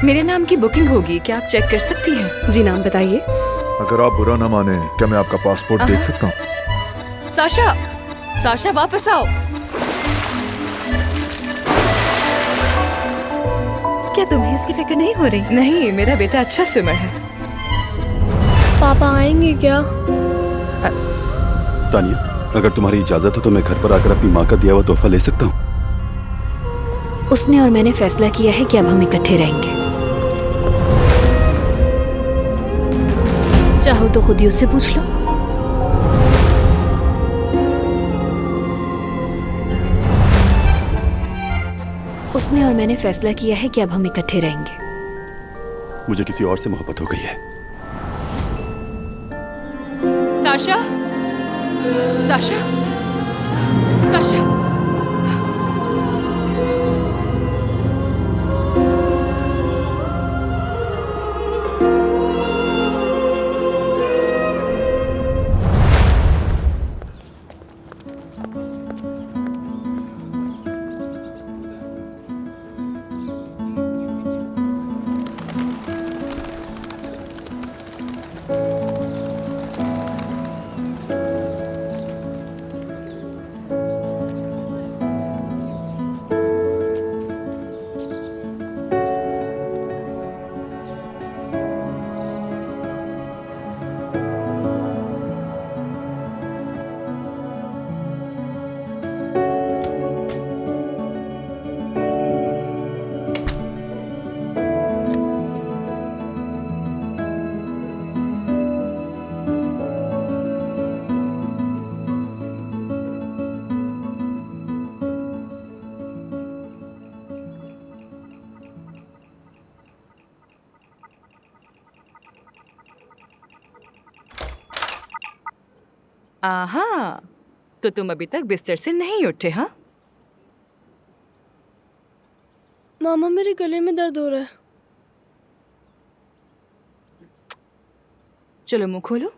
मेरे नाम की बुकिंग होगी, क्या आप चेक कर सकती हैं? जी नाम बताइए। अगर आप बुरा ना माने, क्या मैं आपका पासपोर्ट देख सकता हूँ? साशा, साशा वापस आओ। क्या तुम्हें इसकी फिक्र नहीं हो रही? नहीं, मेरा बेटा अच्छा स्विमर है। पापा आएंगे क्या? तानिया, अगर तुम्हारी इजाजत हो तो मैं घर पर आकर अपनी माँ का दिया हुआ तोहफा ले सकता हूँ? उसने और मैंने फैसला किया है कि अब हम इकट्ठे रहेंगे। चाहो तो खुद ही उससे पूछ लो। उसने और मैंने फैसला किया है कि अब हम इकट्ठे रहेंगे। मुझे किसी और से मोहब्बत हो गई है। Sasha, Sasha, Sasha. आहा, तो तुम अभी तक बिस्तर से नहीं उठे? हाँ मामा, मेरे गले में दर्द हो रहा है। चलो मुंह खोलो।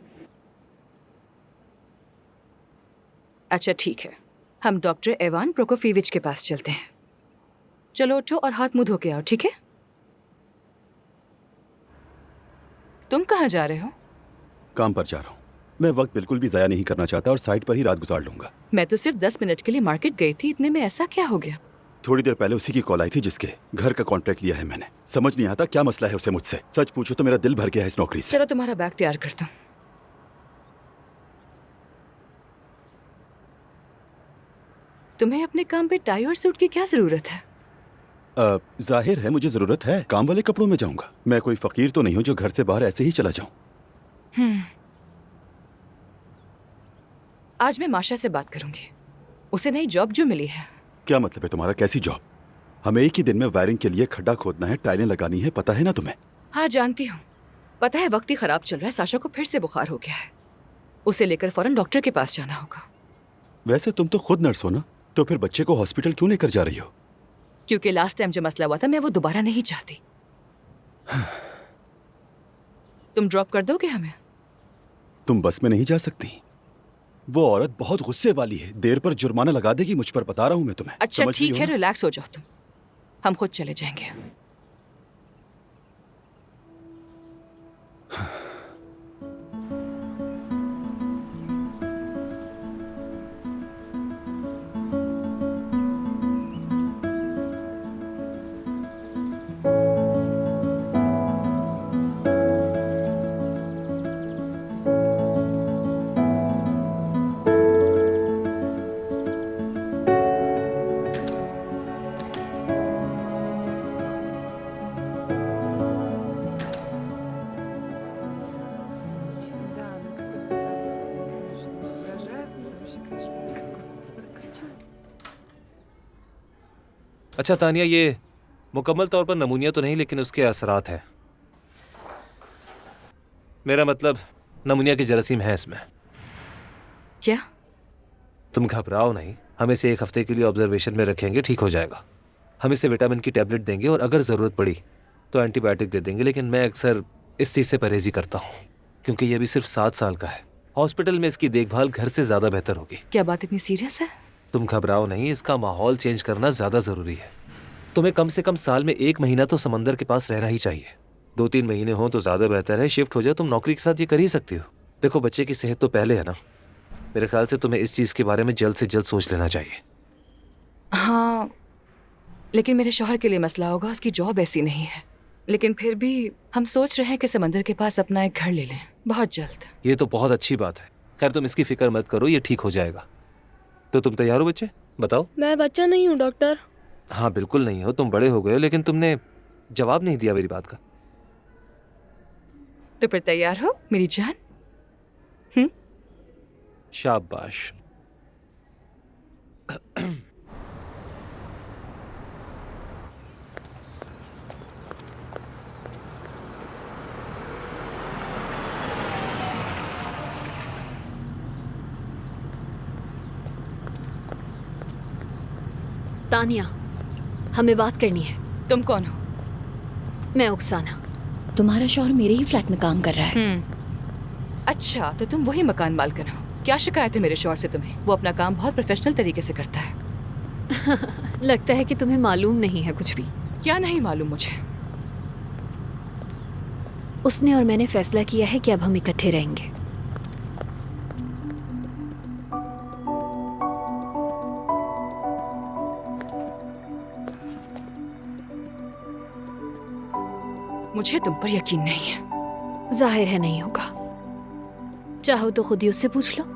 अच्छा ठीक है, हम डॉक्टर एवान प्रोकोफीविच के पास चलते हैं। चलो उठो और हाथ मुंह धो के आओ, ठीक है? तुम कहाँ जा रहे हो? काम पर जा रहा हूँ। मैं वक्त बिल्कुल भी जाया नहीं करना चाहता और साइट पर ही रात गुजार लूंगा। मैं तो सिर्फ 10 मिनट के लिए मार्केट गई थी, इतने में ऐसा क्या हो गया? थोड़ी देर पहले उसी की कॉल आई थी जिसके घर का कॉन्ट्रैक्ट लिया है मैंने। समझ नहीं आता क्या मसला है उसे मुझसे। सच पूछो तो मेरा दिल भर गया है इस नौकरी से। चलो तुम्हारा बैग तैयार करता हूँ। तुम्हें अपने काम पे टाई और सूट की क्या जरूरत है? जाहिर है मुझे जरूरत है। काम वाले कपड़ों में जाऊंगा। मैं कोई फकीर तो नहीं हूँ जो घर से बाहर ऐसे ही चला जाऊं। आज मैं माशा से बात करूंगी। उसे नई जॉब जो मिली है। क्या मतलब है तुम्हारा? कैसी जॉब? हमें एक ही दिन में वायरिंग के लिए खड्डा खोदना है, टाइलें लगानी है, पता है ना तुम्हें? हाँ जानती हूँ। पता है वक्त ही खराब चल रहा है। साशा को फिर से बुखार हो गया है। उसे लेकर फौरन डॉक्टर के पास जाना होगा। वैसे तुम तो खुद नर्स हो ना, तो फिर बच्चे को हॉस्पिटल क्यों लेकर जा रही हो? क्योंकि लास्ट टाइम जो मसला हुआ था मैं वो दोबारा नहीं चाहती। तुम ड्रॉप कर दोगे हमें? तुम बस में नहीं जा सकती। वो औरत बहुत गुस्से वाली है, देर पर जुर्माना लगा देगी मुझ पर, बता रहा हूं मैं तुम्हें। अच्छा समझ रही ठीक हो है, ना? रिलैक्स हो जाओ तुम। हम खुद चले जाएंगे। अच्छा तानिया, ये मुकम्मल तौर पर नमूनिया तो नहीं, लेकिन उसके असरात हैं। मेरा मतलब नमूनिया की जरासीम है इसमें। क्या? तुम घबराओ नहीं, हम इसे 1 हफ्ते के लिए ऑब्जर्वेशन में रखेंगे, ठीक हो जाएगा। हम इसे विटामिन की टैबलेट देंगे और अगर ज़रूरत पड़ी तो एंटीबायोटिक दे देंगे, लेकिन मैं अक्सर इस चीज़ से परहेज़ी करता हूँ क्योंकि ये अभी सिर्फ 7 साल का है। हॉस्पिटल में इसकी देखभाल घर से ज़्यादा बेहतर होगी। क्या बात इतनी सीरियस है? तुम घबराओ नहीं, इसका माहौल चेंज करना ज़्यादा ज़रूरी है। तुम्हें कम से कम साल में 1 महीना तो समंदर के पास रहना ही चाहिए। 2-3 महीने हो तो ज्यादा बेहतर है। शिफ्ट हो जाए, तुम नौकरी के साथ ये कर ही सकती हो। देखो, बच्चे की सेहत तो पहले है ना। मेरे ख्याल से तुम्हें इस चीज के बारे में जल्द से जल्द सोच लेना चाहिए। हाँ, लेकिन मेरे शौहर के लिए मसला होगा, उसकी जॉब ऐसी नहीं है। लेकिन फिर भी हम सोच रहे हैं कि समंदर के पास अपना एक घर ले लें, बहुत जल्द। ये तो बहुत अच्छी बात है। खैर, तुम इसकी फिक्र मत करो, ये ठीक हो जाएगा। तो तुम तैयार हो बच्चे? बताओ। मैं बच्चा नहीं हूँ डॉक्टर। हाँ, बिल्कुल नहीं हो, तुम बड़े हो गए हो, लेकिन तुमने जवाब नहीं दिया मेरी बात का। तो फिर तैयार हो मेरी जान? शाबाश। तानिया, हमें बात करनी है। तुम कौन हो? मैं ओक्साना। तुम्हारा शौहर मेरे ही फ्लैट में काम कर रहा है। अच्छा, तो तुम वही मकान मालकिन हो। क्या शिकायत है मेरे शौहर से तुम्हें? वो अपना काम बहुत प्रोफेशनल तरीके से करता है। लगता है कि तुम्हें मालूम नहीं है कुछ भी। क्या नहीं मालूम मुझे? उसने और मैंने फैसला किया है कि अब हम इकट्ठे रहेंगे। मुझे तुम पर यकीन नहीं है। जाहिर है नहीं होगा। चाहो तो खुद ही उससे पूछ लो।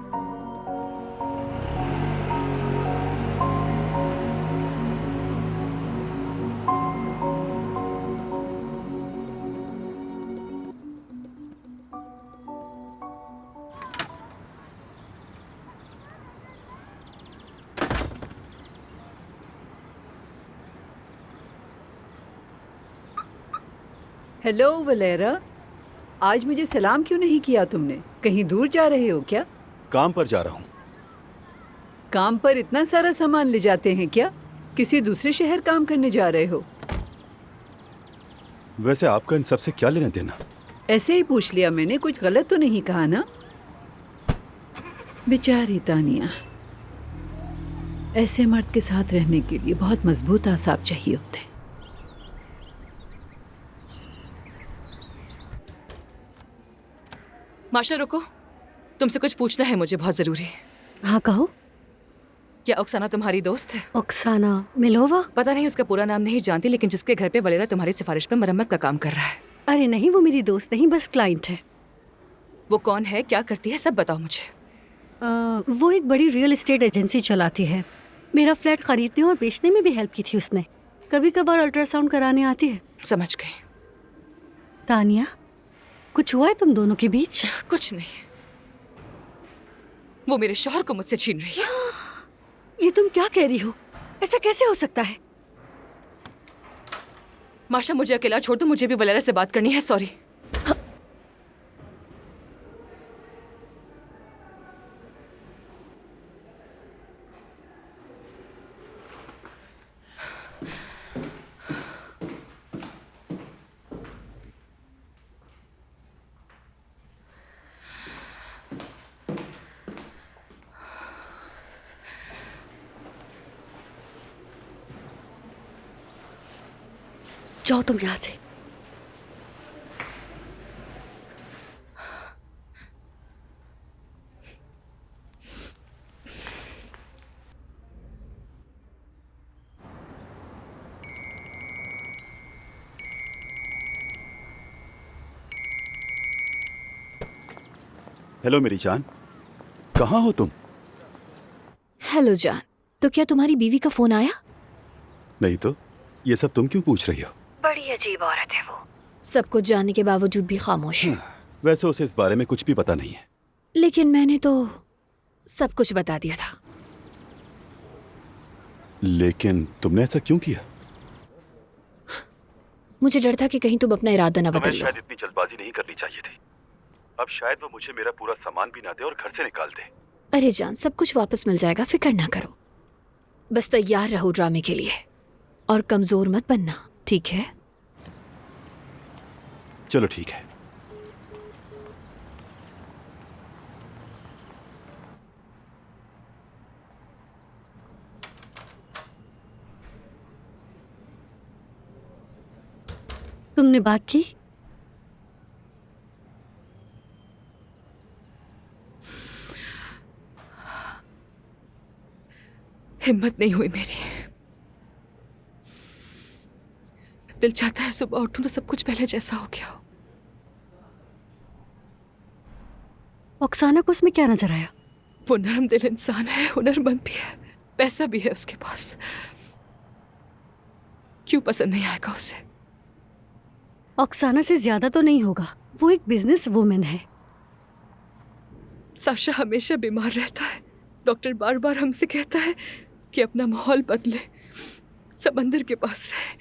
हेलो वलेरा, आज मुझे सलाम क्यों नहीं किया तुमने? कहीं दूर जा रहे हो क्या? काम पर जा रहा हूँ। काम पर इतना सारा सामान ले जाते हैं क्या? किसी दूसरे शहर काम करने जा रहे हो? वैसे आपका इन सबसे क्या लेना देना? ऐसे ही पूछ लिया मैंने, कुछ गलत तो नहीं कहा ना? बेचारी तानिया, ऐसे मर्द के साथ रहने के लिए बहुत मजबूत आसाब चाहिए होते हैं। माशा रुको, तुमसे कुछ पूछना है मुझे, बहुत जरूरी। हाँ कहो। क्या ओक्साना तुम्हारी दोस्त है? ओक्साना मिलोवा? पता नहीं, उसका पूरा नाम नहीं जानती, लेकिन जिसके घर पे वलेरा तुम्हारी सिफारिश पे मरम्मत का काम कर रहा है। अरे नहीं, वो मेरी दोस्त नहीं, बस क्लाइंट है। वो कौन है, क्या करती है, सब बताओ मुझे। वो एक बड़ी रियल एस्टेट एजेंसी चलाती है। मेरा फ्लैट खरीदने और बेचने में भी हेल्प की थी उसने। कभी कभार अल्ट्रासाउंड कराने आती है। समझ गई। तानिया, कुछ हुआ है तुम दोनों के बीच? कुछ नहीं, वो मेरे शौहर को मुझसे छीन रही है। ये तुम क्या कह रही हो? ऐसा कैसे हो सकता है? माशा, मुझे अकेला छोड़ दो, मुझे भी वलेरा से बात करनी है। सॉरी। जाओ तुम यहाँ से। हेलो मेरी जान, कहाँ हो तुम? हेलो जान, तो क्या तुम्हारी बीवी का फोन आया? नहीं तो ये सब तुम क्यों पूछ रही हो? बड़ी अजीब औरत है वो, सब कुछ जानने के बावजूद भी खामोश है। वैसे उसे इस बारे में कुछ भी पता नहीं है। लेकिन मैंने तो सब कुछ बता दिया था। लेकिन तुमने ऐसा क्यों किया? मुझे डर था कि कहीं तुम अपना इरादा न बदल लो। शायद इतनी जल्दबाजी नहीं करनी चाहिए थी। अब शायद वो मुझे मेरा पूरा सामान भी ना दे और घर से निकाल दे। अरे जान, सब कुछ वापस मिल जाएगा, फिक्र ना करो। बस तैयार रहो ड्रामे के लिए और कमजोर मत बनना, ठीक है? चलो ठीक है। तुमने बात की? हिम्मत नहीं हुई मेरी। दिल चाहता है सुबह उठूं तो सब कुछ पहले जैसा हो गया हो। ऑक्साना को उसमें क्या नजर आया? वो नरम दिल इंसान है, हुनरमंद भी है, पैसा भी है उसके पास। क्यों पसंद नहीं आएगा उसे? ऑक्साना से ज्यादा तो नहीं होगा, वो एक बिजनेस वुमेन है। साशा हमेशा बीमार रहता है। डॉक्टर बार बार हमसे कहता है कि अपना माहौल बदले, समंदर के पास रहे।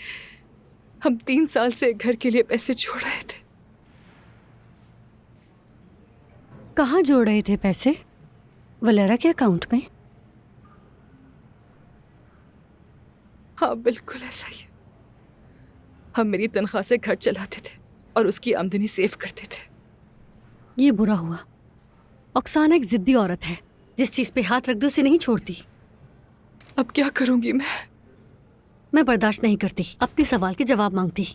हम 3 साल से एक घर के लिए पैसे जोड़ रहे थे। कहाँ जोड़ रहे थे पैसे? वलेरा के अकाउंट में? हाँ बिल्कुल ऐसा ही है। हम मेरी तनख्वाह से घर चलाते थे और उसकी आमदनी सेव करते थे। ये बुरा हुआ। ऑक्साना एक जिद्दी औरत है, जिस चीज पे हाथ रख दो उसे नहीं छोड़ती। अब क्या करूंगी मैं बर्दाश्त नहीं करती, अपने सवाल के जवाब मांगती।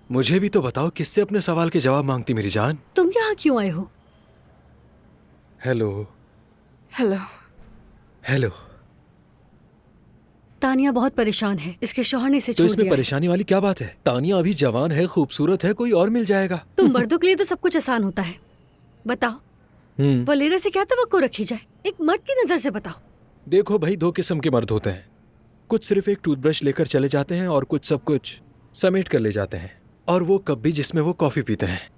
मुझे भी तो बताओ, किससे अपने सवाल के जवाब मांगती मेरी जान? तुम यहाँ क्यों आए हो? Hello hello. हेलो। तानिया बहुत परेशान है, इसके शौहर ने इसे तो छोड़ इसमें दिया है। परेशानी वाली क्या बात है? तानिया अभी जवान है, खूबसूरत है, कोई और मिल जाएगा। तुम मर्दों के लिए तो सब कुछ आसान होता है। बताओ, वलेरा से क्या तवक्को रखी जाए? एक मर्द की नजर से बताओ। देखो भाई, 2 किस्म के मर्द होते हैं। कुछ सिर्फ एक टूथब्रश लेकर चले जाते हैं और कुछ सब कुछ समेट कर ले जाते हैं। और वो कप भी जिसमें वो कॉफी पीते हैं।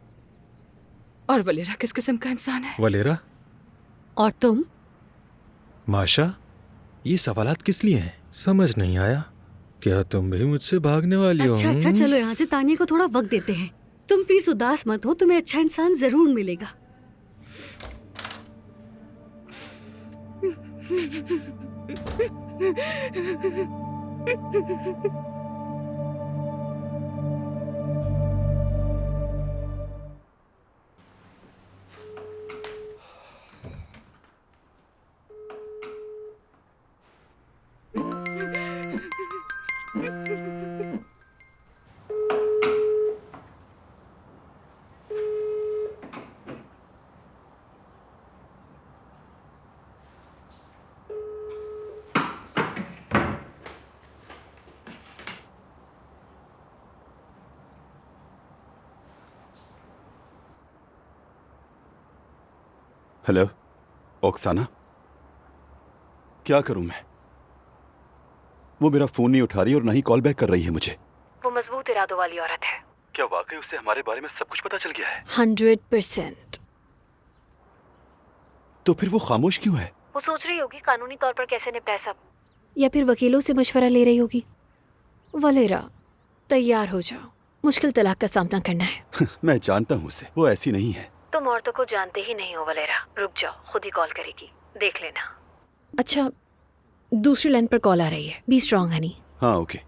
और वलेरा किस किस्म का इंसान है? वलेरा? और तुम? माशा, ये सवालात किस लिए हैं? समझ नहीं आया। क्या तुम भी मुझसे भागने वाली हो? अच्छा, चलो यहाँ से तानिया को थोड़ा वक्त देते हैं। तुम प्लीज उदास मत हो, तुम्हें अच्छा इंसान जरूर मिलेगा। हेलो ऑक्साना, क्या करूं मैं? वो मेरा फोन नहीं उठा रही और ना ही कॉल बैक कर रही है मुझे। वो मजबूत इरादों वाली औरत है। क्या वाकई उसे हमारे बारे में सब कुछ पता चल गया है? 100%। तो फिर वो खामोश क्यों है? वो सोच रही होगी कानूनी तौर पर कैसे निपटाए सब, या फिर वकीलों से मशवरा ले रही होगी। वलेरा, तैयार हो जाओ, मुश्किल तलाक का सामना करना है। मैं जानता हूँ उसे, वो ऐसी नहीं है। तुम औरतों को जानते ही नहीं हो वलेरा। रुक जाओ, खुद ही कॉल करेगी, देख लेना। अच्छा, दूसरी लाइन पर कॉल आ रही है। B strong Honey. हाँ ओके।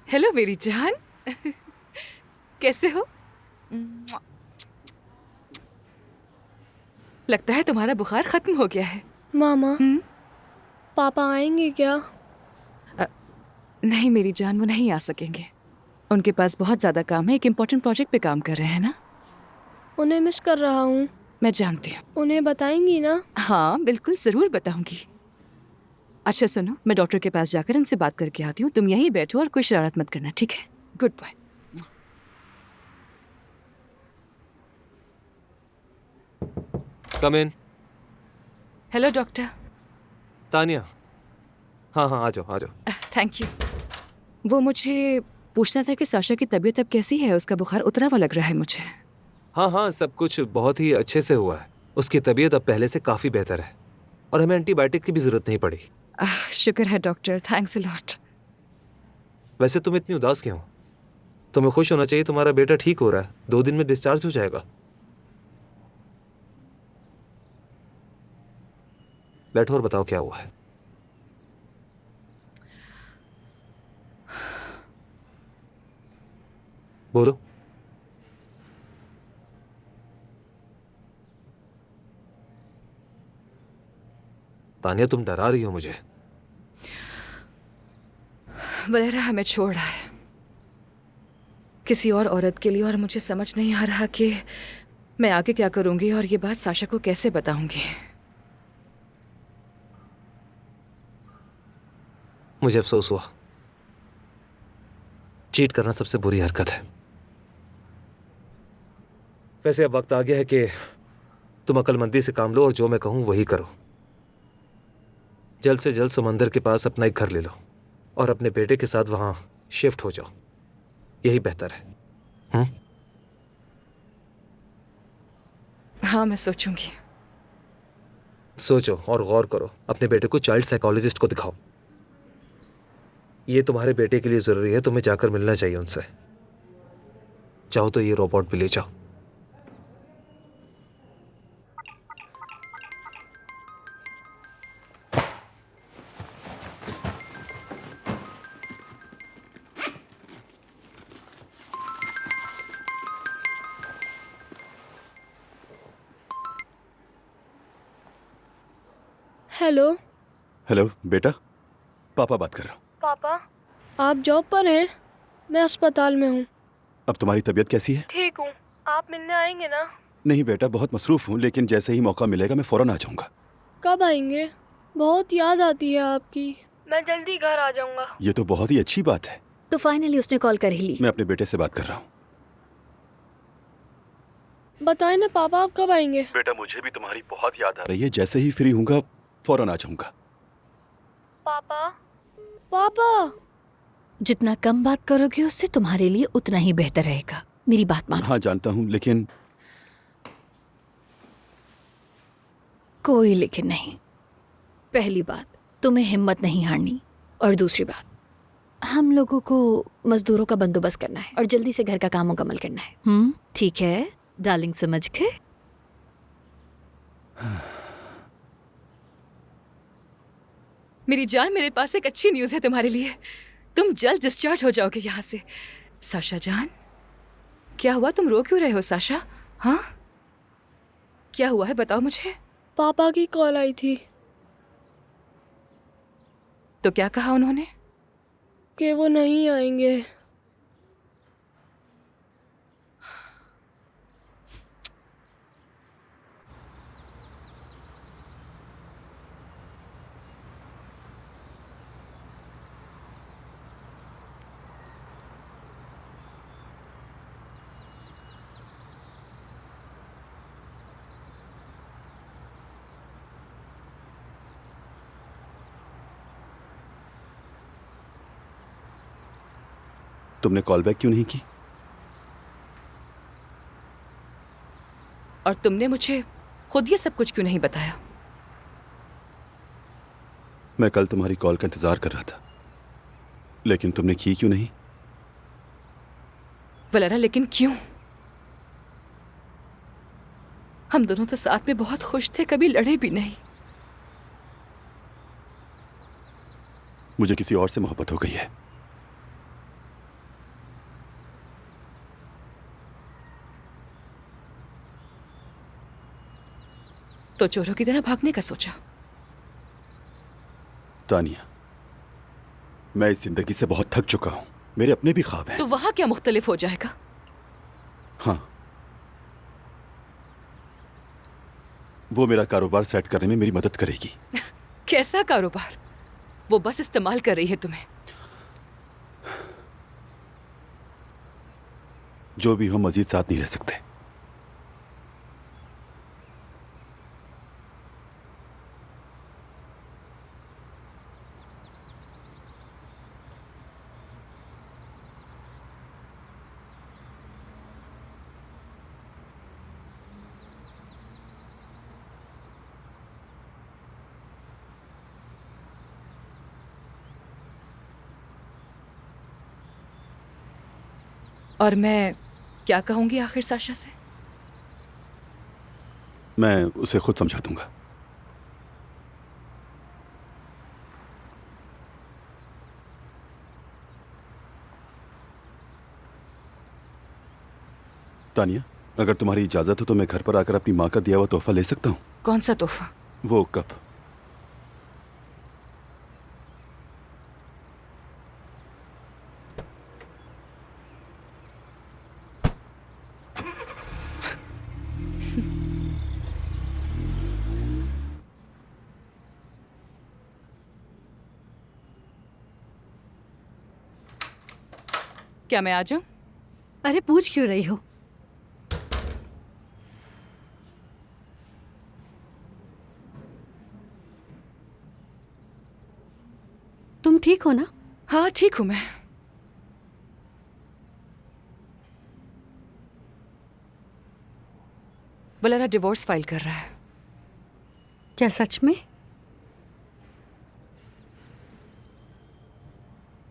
हेलो मेरी जान। कैसे हो? लगता है तुम्हारा बुखार खत्म हो गया है। मामा, पापा आएंगे क्या? नहीं मेरी जान, वो नहीं आ सकेंगे। उनके पास बहुत ज़्यादा काम है, एक इम्पोर्टेंट प्रोजेक्ट पे काम कर रहे हैं ना। उन्हें मिस कर रहा हूँ। मैं जानती हूँ। उन्हें बताएंगी ना? हाँ बिल्कुल, ज़रूर बताऊंगी। अच्छा सुनो, मैं डॉक्टर के पास जाकर उनसे बात करके आती हूँ। तुम यहीं बैठो और कोई शरारत मत करना, ठीक है? Good bye. Come in. Hello doctor. Tania, हाँ हाँ, आ जाओ आ जाओ। Thank you. वो मुझे पूछना था कि साशा की तबीयत अब कैसी है? उसका बुखार उतरा हुआ लग रहा है मुझे। हाँ हाँ, सब कुछ बहुत ही अच्छे से हुआ है। उसकी तबीयत अब पहले से काफ़ी बेहतर है और हमें एंटीबायोटिक की भी ज़रूरत नहीं पड़ी। शुक्र है डॉक्टर, थैंक्स अ लॉट। वैसे तुम इतनी उदास क्यों हो? तुम्हें खुश होना चाहिए, तुम्हारा बेटा ठीक हो रहा है, 2 दिन में डिस्चार्ज हो जाएगा। बैठो और बताओ क्या हुआ है। बोलो। तानिया, तुम डरा रही हो मुझे। वलेरा हमें छोड़ रहा है किसी और औरत के लिए, और मुझे समझ नहीं आ रहा कि मैं आगे क्या करूंगी और ये बात साशा को कैसे बताऊंगी। मुझे अफसोस हुआ। चीट करना सबसे बुरी हरकत है। वैसे अब वक्त आ गया है कि तुम अक्लमंदी से काम लो और जो मैं कहूं वही करो। जल्द से जल्द समंदर के पास अपना एक घर ले लो और अपने बेटे के साथ वहां शिफ्ट हो जाओ। यही बेहतर है। हाँ, मैं सोचूंगी। सोचो और गौर करो। अपने बेटे को चाइल्ड साइकोलॉजिस्ट को दिखाओ। ये तुम्हारे बेटे के लिए जरूरी है। तुम्हें जाकर मिलना चाहिए उनसे। चाहो तो ये रोबोट भी ले जाओ। हेलो। हेलो बेटा, पापा बात कर रहा हूँ। पापा, आप जॉब पर हैं? मैं अस्पताल में हूँ। अब तुम्हारी तबीयत कैसी है? ठीक हूँ। आप मिलने आएंगे ना? नहीं बेटा, बहुत मसरूफ हूँ, लेकिन जैसे ही मौका मिलेगा मैं फौरन आ जाऊंगा। कब आएंगे? बहुत याद आती है आपकी। मैं जल्दी घर आ जाऊंगा। ये तो बहुत ही अच्छी बात है। तो फाइनली उसने कॉल कर ही ली। मैं अपने बेटे से बात कर रहा हूँ। बताए ना पापा, आप कब आएंगे? बेटा, मुझे भी तुम्हारी बहुत याद आ रही है। जैसे ही फ्री होऊंगा फौरन आ जाऊंगा। पापा, पापा। जितना कम बात करोगे उससे तुम्हारे लिए उतना ही बेहतर रहेगा। मेरी बात मानो। हाँ जानता हूँ, लेकिन कोई लेकिन नहीं। पहली बात, तुम्हें हिम्मत नहीं हारनी, और दूसरी बात, हम लोगों को मजदूरों का बंदोबस्त करना है और जल्दी से घर का काम मुकम्मल करना है। ठीक है डार्लिंग, समझ गए? मेरी जान, मेरे पास एक अच्छी न्यूज़ है तुम्हारे लिए। तुम जल्द डिस्चार्ज हो जाओगे यहाँ से। साशा जान, क्या हुआ? तुम रो क्यों रहे हो साशा? हाँ, क्या हुआ है बताओ मुझे। पापा की कॉल आई थी तो क्या कहा उन्होंने? कि वो नहीं आएंगे। तुमने कॉल बैक क्यों नहीं की? और तुमने मुझे खुद ये सब कुछ क्यों नहीं बताया? मैं कल तुम्हारी कॉल का इंतजार कर रहा था, लेकिन तुमने की क्यों नहीं? वलेरा, लेकिन क्यों? हम दोनों तो साथ में बहुत खुश थे, कभी लड़े भी नहीं। मुझे किसी और से मोहब्बत हो गई है। तो चोरों की तरह भागने का सोचा? तानिया, मैं इस जिंदगी से बहुत थक चुका हूं। मेरे अपने भी ख्वाब हैं। तो वहां क्या मुख्तलिफ हो जाएगा? हाँ, वो मेरा कारोबार सेट करने में मेरी मदद करेगी। कैसा कारोबार? वो बस इस्तेमाल कर रही है तुम्हें। जो भी हो, मजीद साथ नहीं रह सकते। और मैं क्या कहूंगी आखिर साशा से? मैं उसे खुद समझा दूंगा। तानिया, अगर तुम्हारी इजाजत हो तो मैं घर पर आकर अपनी माँ का दिया हुआ तोहफा ले सकता हूँ? कौन सा तोहफा? वो कप। क्या मैं आ जाऊं? अरे पूछ क्यों रही हो? तुम ठीक हो ना? हाँ ठीक हूं मैं। वलेरा डिवोर्स फाइल कर रहा है। क्या सच में?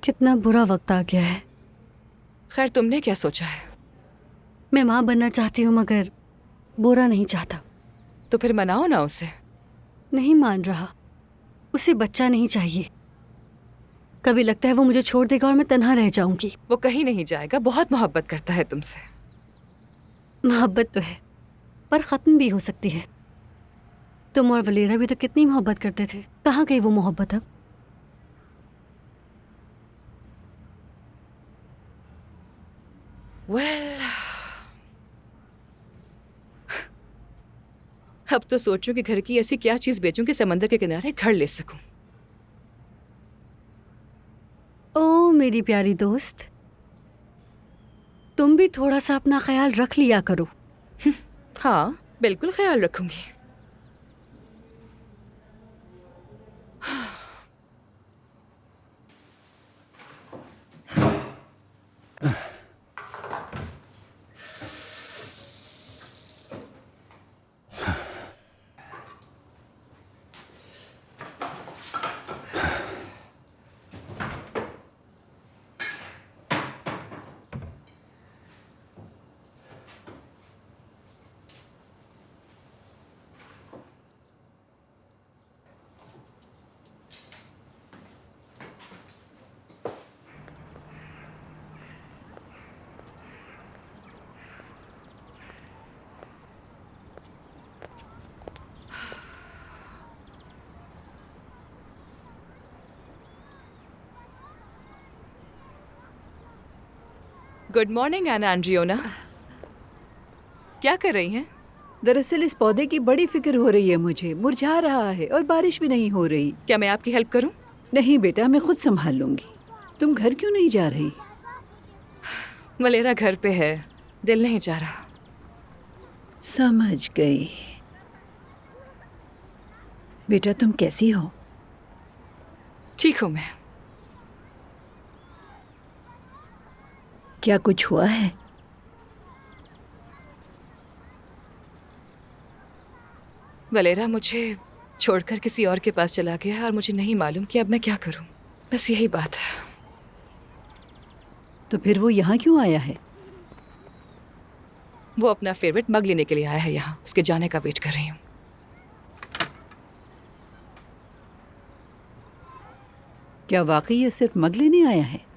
कितना बुरा वक्त आ गया है। खैर तुमने क्या सोचा है? मैं माँ बनना चाहती हूँ मगर बुरा नहीं चाहता। तो फिर मनाओ ना उसे। नहीं मान रहा। उसे बच्चा नहीं चाहिए। कभी लगता है वो मुझे छोड़ देगा और मैं तन्हा रह जाऊंगी। वो कहीं नहीं जाएगा, बहुत मोहब्बत करता है तुमसे। मोहब्बत तो है पर ख़त्म भी हो सकती है। तुम और वलेरा भी तो कितनी मोहब्बत करते थे। कहाँ गई वो मोहब्बत अब? Well, अब तो सोचूं कि घर की ऐसी क्या चीज बेचूं कि समंदर के किनारे घर ले सकूं। ओ मेरी प्यारी दोस्त, तुम भी थोड़ा सा अपना ख्याल रख लिया करो। हाँ बिल्कुल ख्याल रखूंगी। गुड मॉर्निंग एना एंड्रियोना। क्या कर रही हैं? दरअसल इस पौधे की बड़ी फिक्र हो रही है मुझे। मुरझा रहा है और बारिश भी नहीं हो रही। क्या मैं आपकी हेल्प करूं? नहीं बेटा, मैं खुद संभाल लूंगी। तुम घर क्यों नहीं जा रही? वलेरा घर पे है, दिल नहीं जा रहा। समझ गई। बेटा तुम कैसी हो? ठीक हूं मैं। क्या कुछ हुआ है? वलेरा मुझे छोड़कर किसी और के पास चला गया है और मुझे नहीं मालूम कि अब मैं क्या करूं। बस यही बात है। तो फिर वो यहाँ क्यों आया है? वो अपना फेवरेट मग लेने के लिए आया है यहाँ। उसके जाने का वेट कर रही हूँ। क्या वाकई ये सिर्फ मग लेने आया है?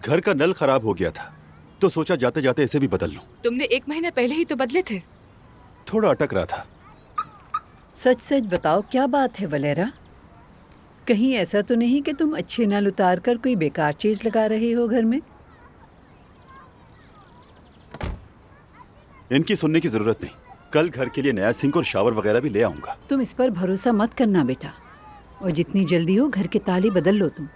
घर का नल खराब हो गया था तो सोचा जाते जाते इसे भी बदल लूं। तुमने 1 महीने पहले ही तो बदले थे। थोड़ा अटक रहा था। सच सच बताओ, क्या बात है वलेरा? कहीं ऐसा तो नहीं कि तुम अच्छे नल उतार कर कोई बेकार चीज लगा रहे हो घर में? इनकी सुनने की जरूरत नहीं। कल घर के लिए नया सिंक और शावर वगैरह भी ले आऊंगा। तुम इस पर भरोसा मत करना बेटा, और जितनी जल्दी हो घर के ताले बदल लो तुम।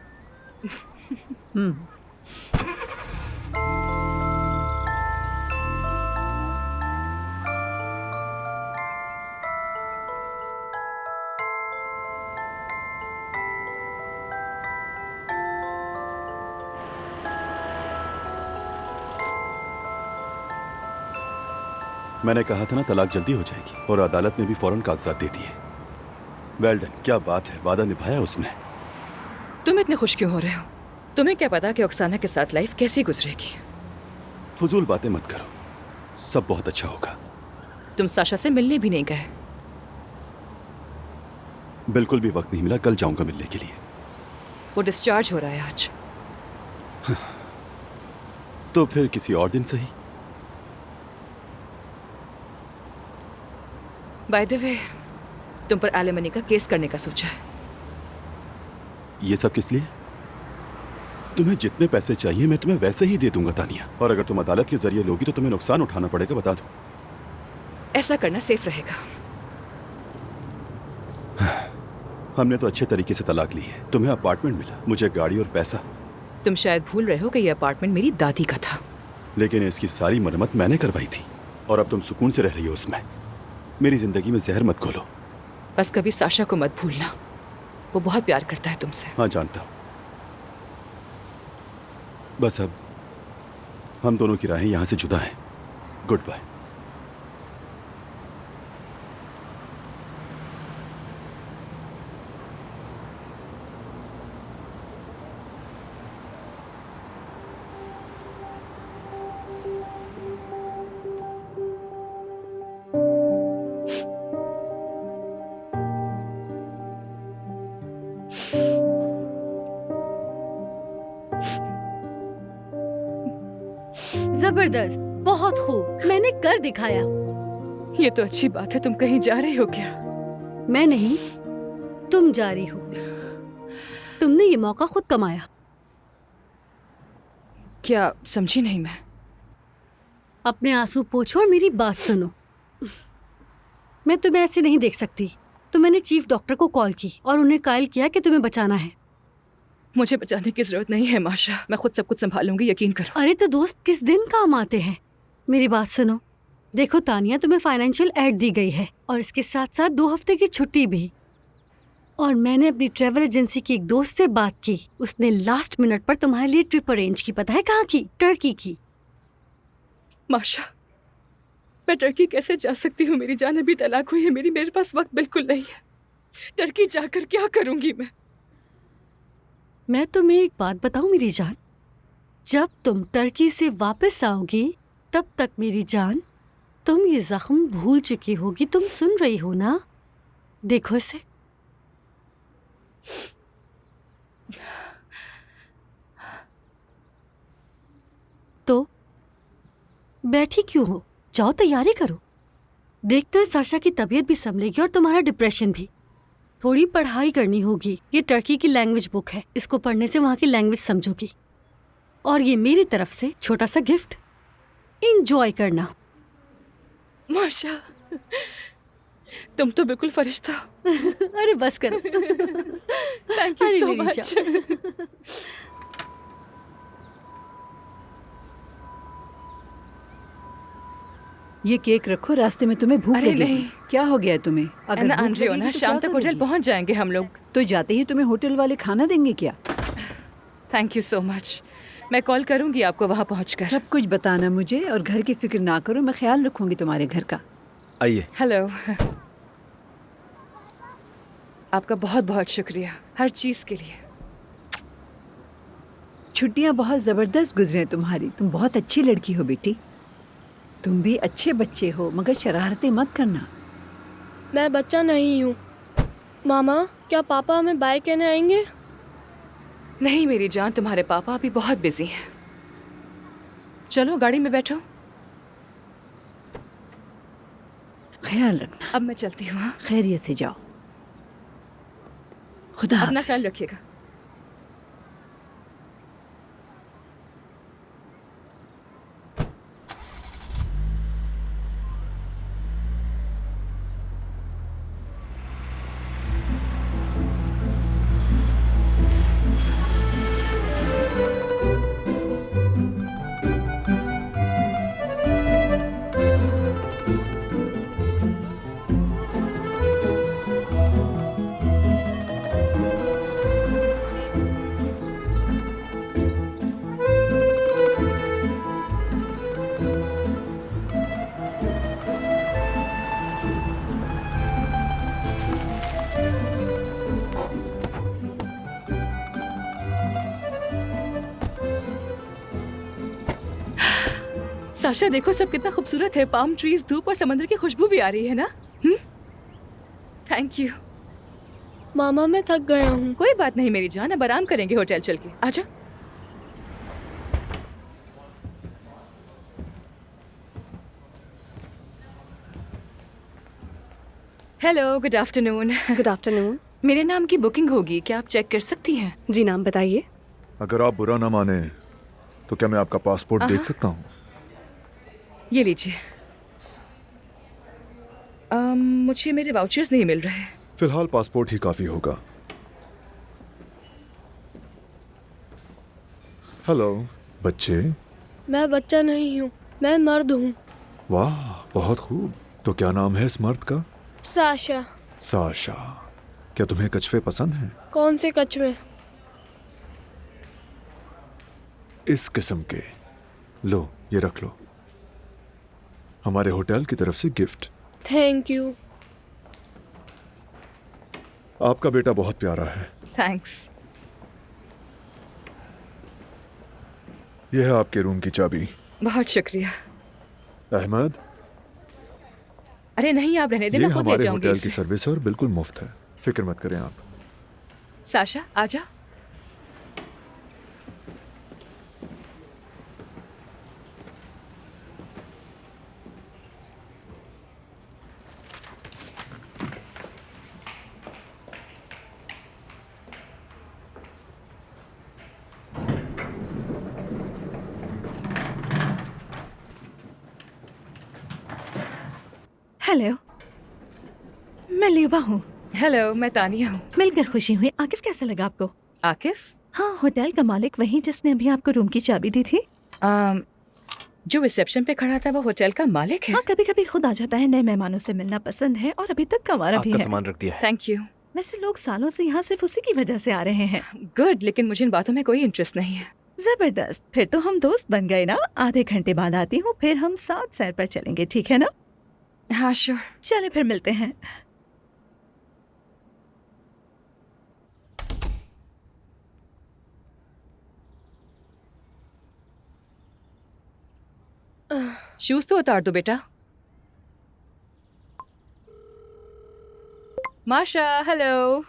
मैंने कहा था ना तलाक जल्दी हो जाएगी, और अदालत ने भी फौरन कागजात दे दिए। वेल डन, क्या बात है, वादा निभाया उसने। तुम इतने खुश क्यों हो रहे हो? तुम्हें क्या पता कि ओक्साना के साथ लाइफ कैसी गुजरेगी? फजूल बातें मत करो, सब बहुत अच्छा होगा। तुम साशा से मिलने भी नहीं गए। बिल्कुल भी वक्त नहीं मिला, कल जाऊंगा मिलने के लिए। वो डिस्चार्ज हो रहा है आज। तो फिर किसी और दिन सही। बाय द वे, तुम पर एलिमनी का केस करने का सोचा है। ये सब किस लिए? तुम्हें जितने पैसे चाहिए मैं तुम्हें वैसे ही दे दूंगा तानिया, और अगर तुम अदालत के जरिए लोगी तो तुम्हें नुकसान उठाना पड़ेगा, बता दो। ऐसा करना सेफ रहेगा। हमने तो अच्छे तरीके से तलाक ली है। तुम्हें अपार्टमेंट मिला, मुझे गाड़ी और पैसा। तुम शायद भूल रहे हो कि यह अपार्टमेंट मेरी दादी का था। लेकिन इसकी सारी मरम्मत मैंने करवाई थी, और अब तुम सुकून से रह रही हो उसमें। मेरी जिंदगी में जहर मत घोलो। बस कभी साशा को मत भूलना, वो बहुत प्यार करता है तुमसे। हाँ जानता हूं। बस अब हम दोनों की राहें यहां से जुदा हैं। Good bye. जबरदस्त, बहुत खूब, मैंने कर दिखाया। ये तो अच्छी बात है। तुम कहीं जा रही हो क्या? मैं नहीं, तुम जा रही हो। तुमने ये मौका खुद कमाया। क्या समझी नहीं मैं? अपने आंसू पोंछो और मेरी बात सुनो। मैं तुम्हें ऐसे नहीं देख सकती, तो मैंने चीफ डॉक्टर को कॉल की और उन्हें कायल किया कि तुम्हें बचाना है। मुझे बचाने की जरूरत नहीं है माशा, मैं खुद सब कुछ संभालूंगी, यकीन करो। अरे तो दोस्त किस दिन काम आते हैं। मेरी बात सुनो, देखो तानिया, तुम्हें फाइनेंशियल एड दी गई है और इसके साथ साथ 2 हफ्ते की छुट्टी भी। और मैंने अपनी ट्रेवल एजेंसी की एक दोस्त से बात की, उसने लास्ट मिनट पर तुम्हारे लिए ट्रिप अरेंज की। पता है कहाँ की? टर्की की। माशा, मैं टर्की कैसे जा सकती हूँ? मेरी जान अभी तलाक हुई है, मेरे पास वक्त बिल्कुल नहीं है। टर्की जाकर क्या करूंगी मैं तुम्हें एक बात बताऊं मेरी जान, जब तुम टर्की से वापस आओगी तब तक मेरी जान तुम ये जख्म भूल चुकी होगी। तुम सुन रही हो ना? देखो इसे। तो बैठी क्यों हो? जाओ तैयारी करो। देखते हैं साशा की तबीयत भी संभलेगी और तुम्हारा डिप्रेशन भी। थोड़ी पढ़ाई करनी होगी। ये टर्की की लैंग्वेज बुक है, इसको पढ़ने से वहाँ की लैंग्वेज समझोगी। और ये मेरी तरफ से छोटा सा गिफ्ट, एंजॉय करना। माशा, तुम तो बिल्कुल फरिश्ता। अरे बस करो। थैंक यू अरे सो मेरी मच। ये केक रखो, रास्ते में तुम्हें भूख अरे लगेगी। नहीं। क्या हो गया है तुम्हें? अगर भूख आंद्रियोना, लगेगी तो शाम क्या तक होटल करोगी? पहुंच जाएंगे हम लोग। तो जाते ही तुम्हें होटल वाले खाना देंगे क्या? Thank you so much. मैं कॉल करूंगी आपको वहां पहुंचकर। सब कुछ बताना मुझे, और घर की फिक्र ना करो, मैं ख्याल रखूंगी तुम्हारे घर का। आइए। हेलो। आपका बहुत बहुत शुक्रिया हर चीज के लिए। छुट्टियां बहुत जबरदस्त गुजरे तुम्हारी। तुम बहुत अच्छी लड़की हो बेटी। तुम भी अच्छे बच्चे हो, मगर शरारतें मत करना। मैं बच्चा नहीं हूँ। मामा, क्या पापा हमें बाय कहने आएंगे? नहीं मेरी जान, तुम्हारे पापा अभी बहुत बिजी हैं। चलो गाड़ी में बैठो। ख्याल रखना। अब मैं चलती हूँ। हाँ? खैरियत से जाओ। खुदा अपना हाफिज। ख्याल रखिएगा। साशा देखो सब कितना खूबसूरत है। पाम ट्रीज, धूप और समंदर की खुशबू भी आ रही है ना। Thank you. मामा, मैं थक गया हूँ। कोई बात नहीं मेरी जान, अब आराम करेंगे होटल चल के। आजा। Hello, good afternoon. Good afternoon. मेरे नाम की बुकिंग होगी, क्या आप चेक कर सकती हैं? जी नाम बताइए। अगर आप बुरा ना माने तो क्या मैं आपका पासपोर्ट देख सकता हूँ? ये लीजिए। मुझे मेरे वाउचर्स नहीं मिल रहे। फिलहाल पासपोर्ट ही काफी होगा। हेलो बच्चे। मैं बच्चा नहीं हूँ, मैं मर्द हूँ। वाह, बहुत खूब। तो क्या नाम है इस मर्द का? साशा। साशा। क्या तुम्हें कछुए पसंद हैं? कौन से कछुए? इस किस्म के। लो, ये रख लो, हमारे होटल की तरफ से गिफ्ट। Thank you. आपका बेटा बहुत प्यारा है। थैंक्स। यह है आपके रूम की चाबी। बहुत शुक्रिया। अहमद, अरे नहीं, आप रहने ये देना, खुद ले हमारे जाऊंगी होटल की इसे। सर्विस है और बिल्कुल मुफ्त है, फिक्र मत करें आप। साशा, आजा। हेलो, मैं लेबा हूँ। हेलो, मैं तानिया हूँ। मिलकर खुशी हुई। आकिफ कैसा लगा आपको? आकिफ? हाँ, होटल का मालिक, वही जिसने अभी आपको रूम की चाबी दी थी। जो रिसेप्शन पे खड़ा था वो होटल का मालिक है? हाँ, कभी कभी खुद आ जाता है। नए मेहमानों से मिलना पसंद है और अभी तक कंवारा भी आपका है। सामान रख दिया है। Thank you. वैसे लोग सालों से यहाँ सिर्फ उसी की वजह से आ रहे हैं। गुड, लेकिन मुझे इन बातों में कोई इंटरेस्ट नहीं है। जबरदस्त, फिर तो हम दोस्त बन गए ना। आधे घंटे बाद आती हूँ, फिर हम साथ सैर पर चलेंगे, ठीक है ना? हाँ श्योर। चले फिर मिलते हैं। शूज तो उतार दो बेटा। माशा, हेलो।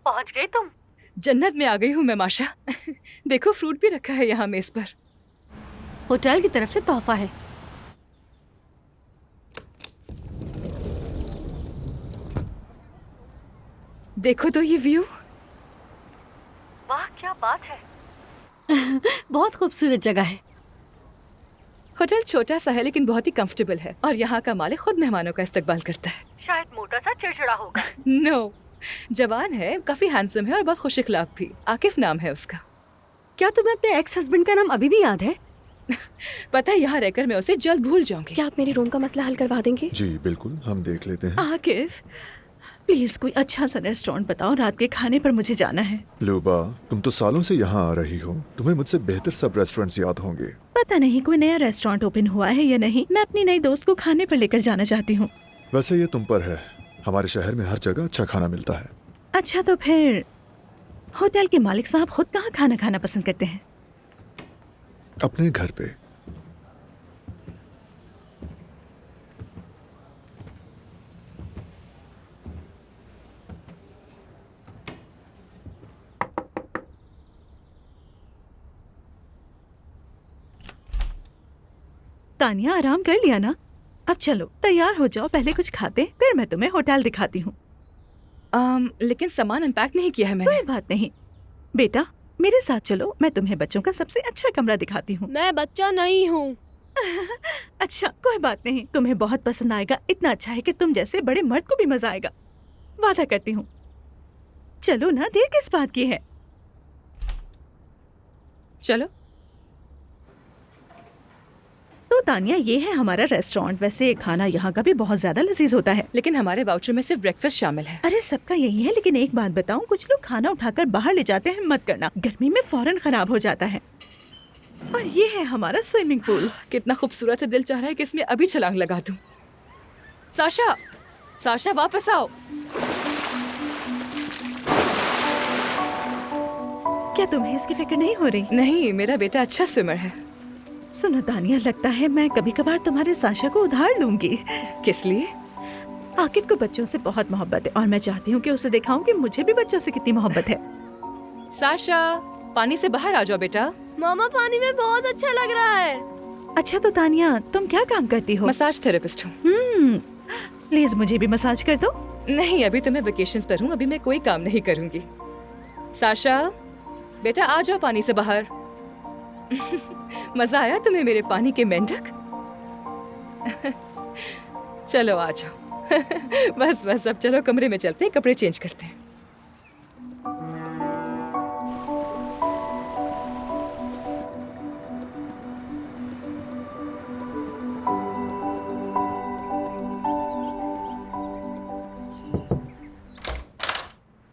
पहुंच गई तुम? जन्नत में आ गई हूँ मैं माशा। देखो, फ्रूट भी रखा है यहाँ मेज पर। होटल की तरफ से तोहफा है। देखो तो ये व्यू। वाह, क्या बात है। बहुत खूबसूरत जगह है। होटल छोटा सा है लेकिन बहुत ही कंफर्टेबल है और यहाँ का मालिक खुद मेहमानों का इस्तकबाल करता है। शायद मोटा सा चिड़चिड़ा होगा। नो, जवान है, काफी हैंडसम है और बहुत खुश इखलाक भी। आकिफ नाम है उसका। क्या तुम्हें अपने एक्स हस्बैंड का नाम अभी भी याद है? पता है, यहाँ रहकर मैं उसे जल्द भूल जाऊंगी। क्या आप मेरे रूम का मसला हल करवा देंगे? जी बिल्कुल, हम देख लेते हैं। आकिफ, प्लीज कोई अच्छा सा रेस्टोरेंट बताओ, रात के खाने पर मुझे जाना है। लूबा, तुम तो सालों से यहाँ आ रही हो, तुम्हें मुझसे बेहतर सब रेस्टोरेंट्स याद होंगे। पता नहीं कोई नया रेस्टोरेंट ओपन हुआ है या नहीं। मैं अपनी नई दोस्त को खाने पर लेकर जाना चाहती हूँ। वैसे ये तुम पर है, हमारे शहर में हर जगह अच्छा खाना मिलता है। अच्छा, तो फिर होटल के मालिक साहब खुद कहाँ खाना खाना पसंद करते हैं? अपने घर पे। तानिया, आराम कर लिया ना? अब चलो तैयार हो जाओ, पहले कुछ खाते फिर मैं तुम्हें होटल दिखाती हूँ। लेकिन सामान अनपैक नहीं किया है मैंने। कोई बात नहीं बेटा, मेरे साथ चलो, मैं तुम्हें बच्चों का सबसे अच्छा कमरा दिखाती हूँ। मैं बच्चा नहीं हूँ। अच्छा, कोई बात नहीं, तुम्हें बहुत पसंद आएगा। इतना अच्छा है कि तुम जैसे बड़े मर्द को भी मजा आएगा, वादा करती हूँ। चलो ना, देर किस बात की है? चलो। तो तानिया, ये है हमारा रेस्टोरेंट। वैसे खाना यहाँ का भी बहुत ज्यादा लजीज होता है, लेकिन हमारे वाउचर में सिर्फ ब्रेकफास्ट शामिल है। अरे सबका यही है, लेकिन एक बात बताऊं, कुछ लोग खाना उठाकर बाहर ले जाते हैं, मत करना, गर्मी में फौरन खराब हो जाता है। और ये है हमारा स्विमिंग पूल। कितना खूबसूरत है, दिल चाह रहा है कि इसमें अभी छलांग लगा दूं। साशा, साशा वापस आओ। क्या तुम्हें इसकी फिक्र नहीं हो रही? नहीं, मेरा बेटा अच्छा स्विमर है। सुनो तानिया, लगता है मैं कभी कभार तुम्हारे साशा को उधार लूंगी। किस लिए? आकिफ को बच्चों से बहुत मोहब्बत है और मैं चाहती हूँ कि उसे दिखाऊं कि मुझे भी बच्चों से कितनी मोहब्बत है। साशा, पानी से बाहर आ जाओ बेटा। मामा, पानी में बहुत अच्छा लग रहा है। अच्छा, तो तानिया तुम क्या काम करती हो? मसाज थेरेपिस्ट हूँ। प्लीज मुझे भी मसाज कर दो। नहीं, अभी तो मैं वेकेशंस पर हूँ, अभी मैं कोई काम नहीं करूंगी। साशा, बेटा आ जाओ पानी से बाहर। मजा आया तुम्हें मेरे पानी के मेंढक? चलो आ जाओ। बस बस अब चलो कमरे में चलते हैं, कपड़े चेंज करते हैं।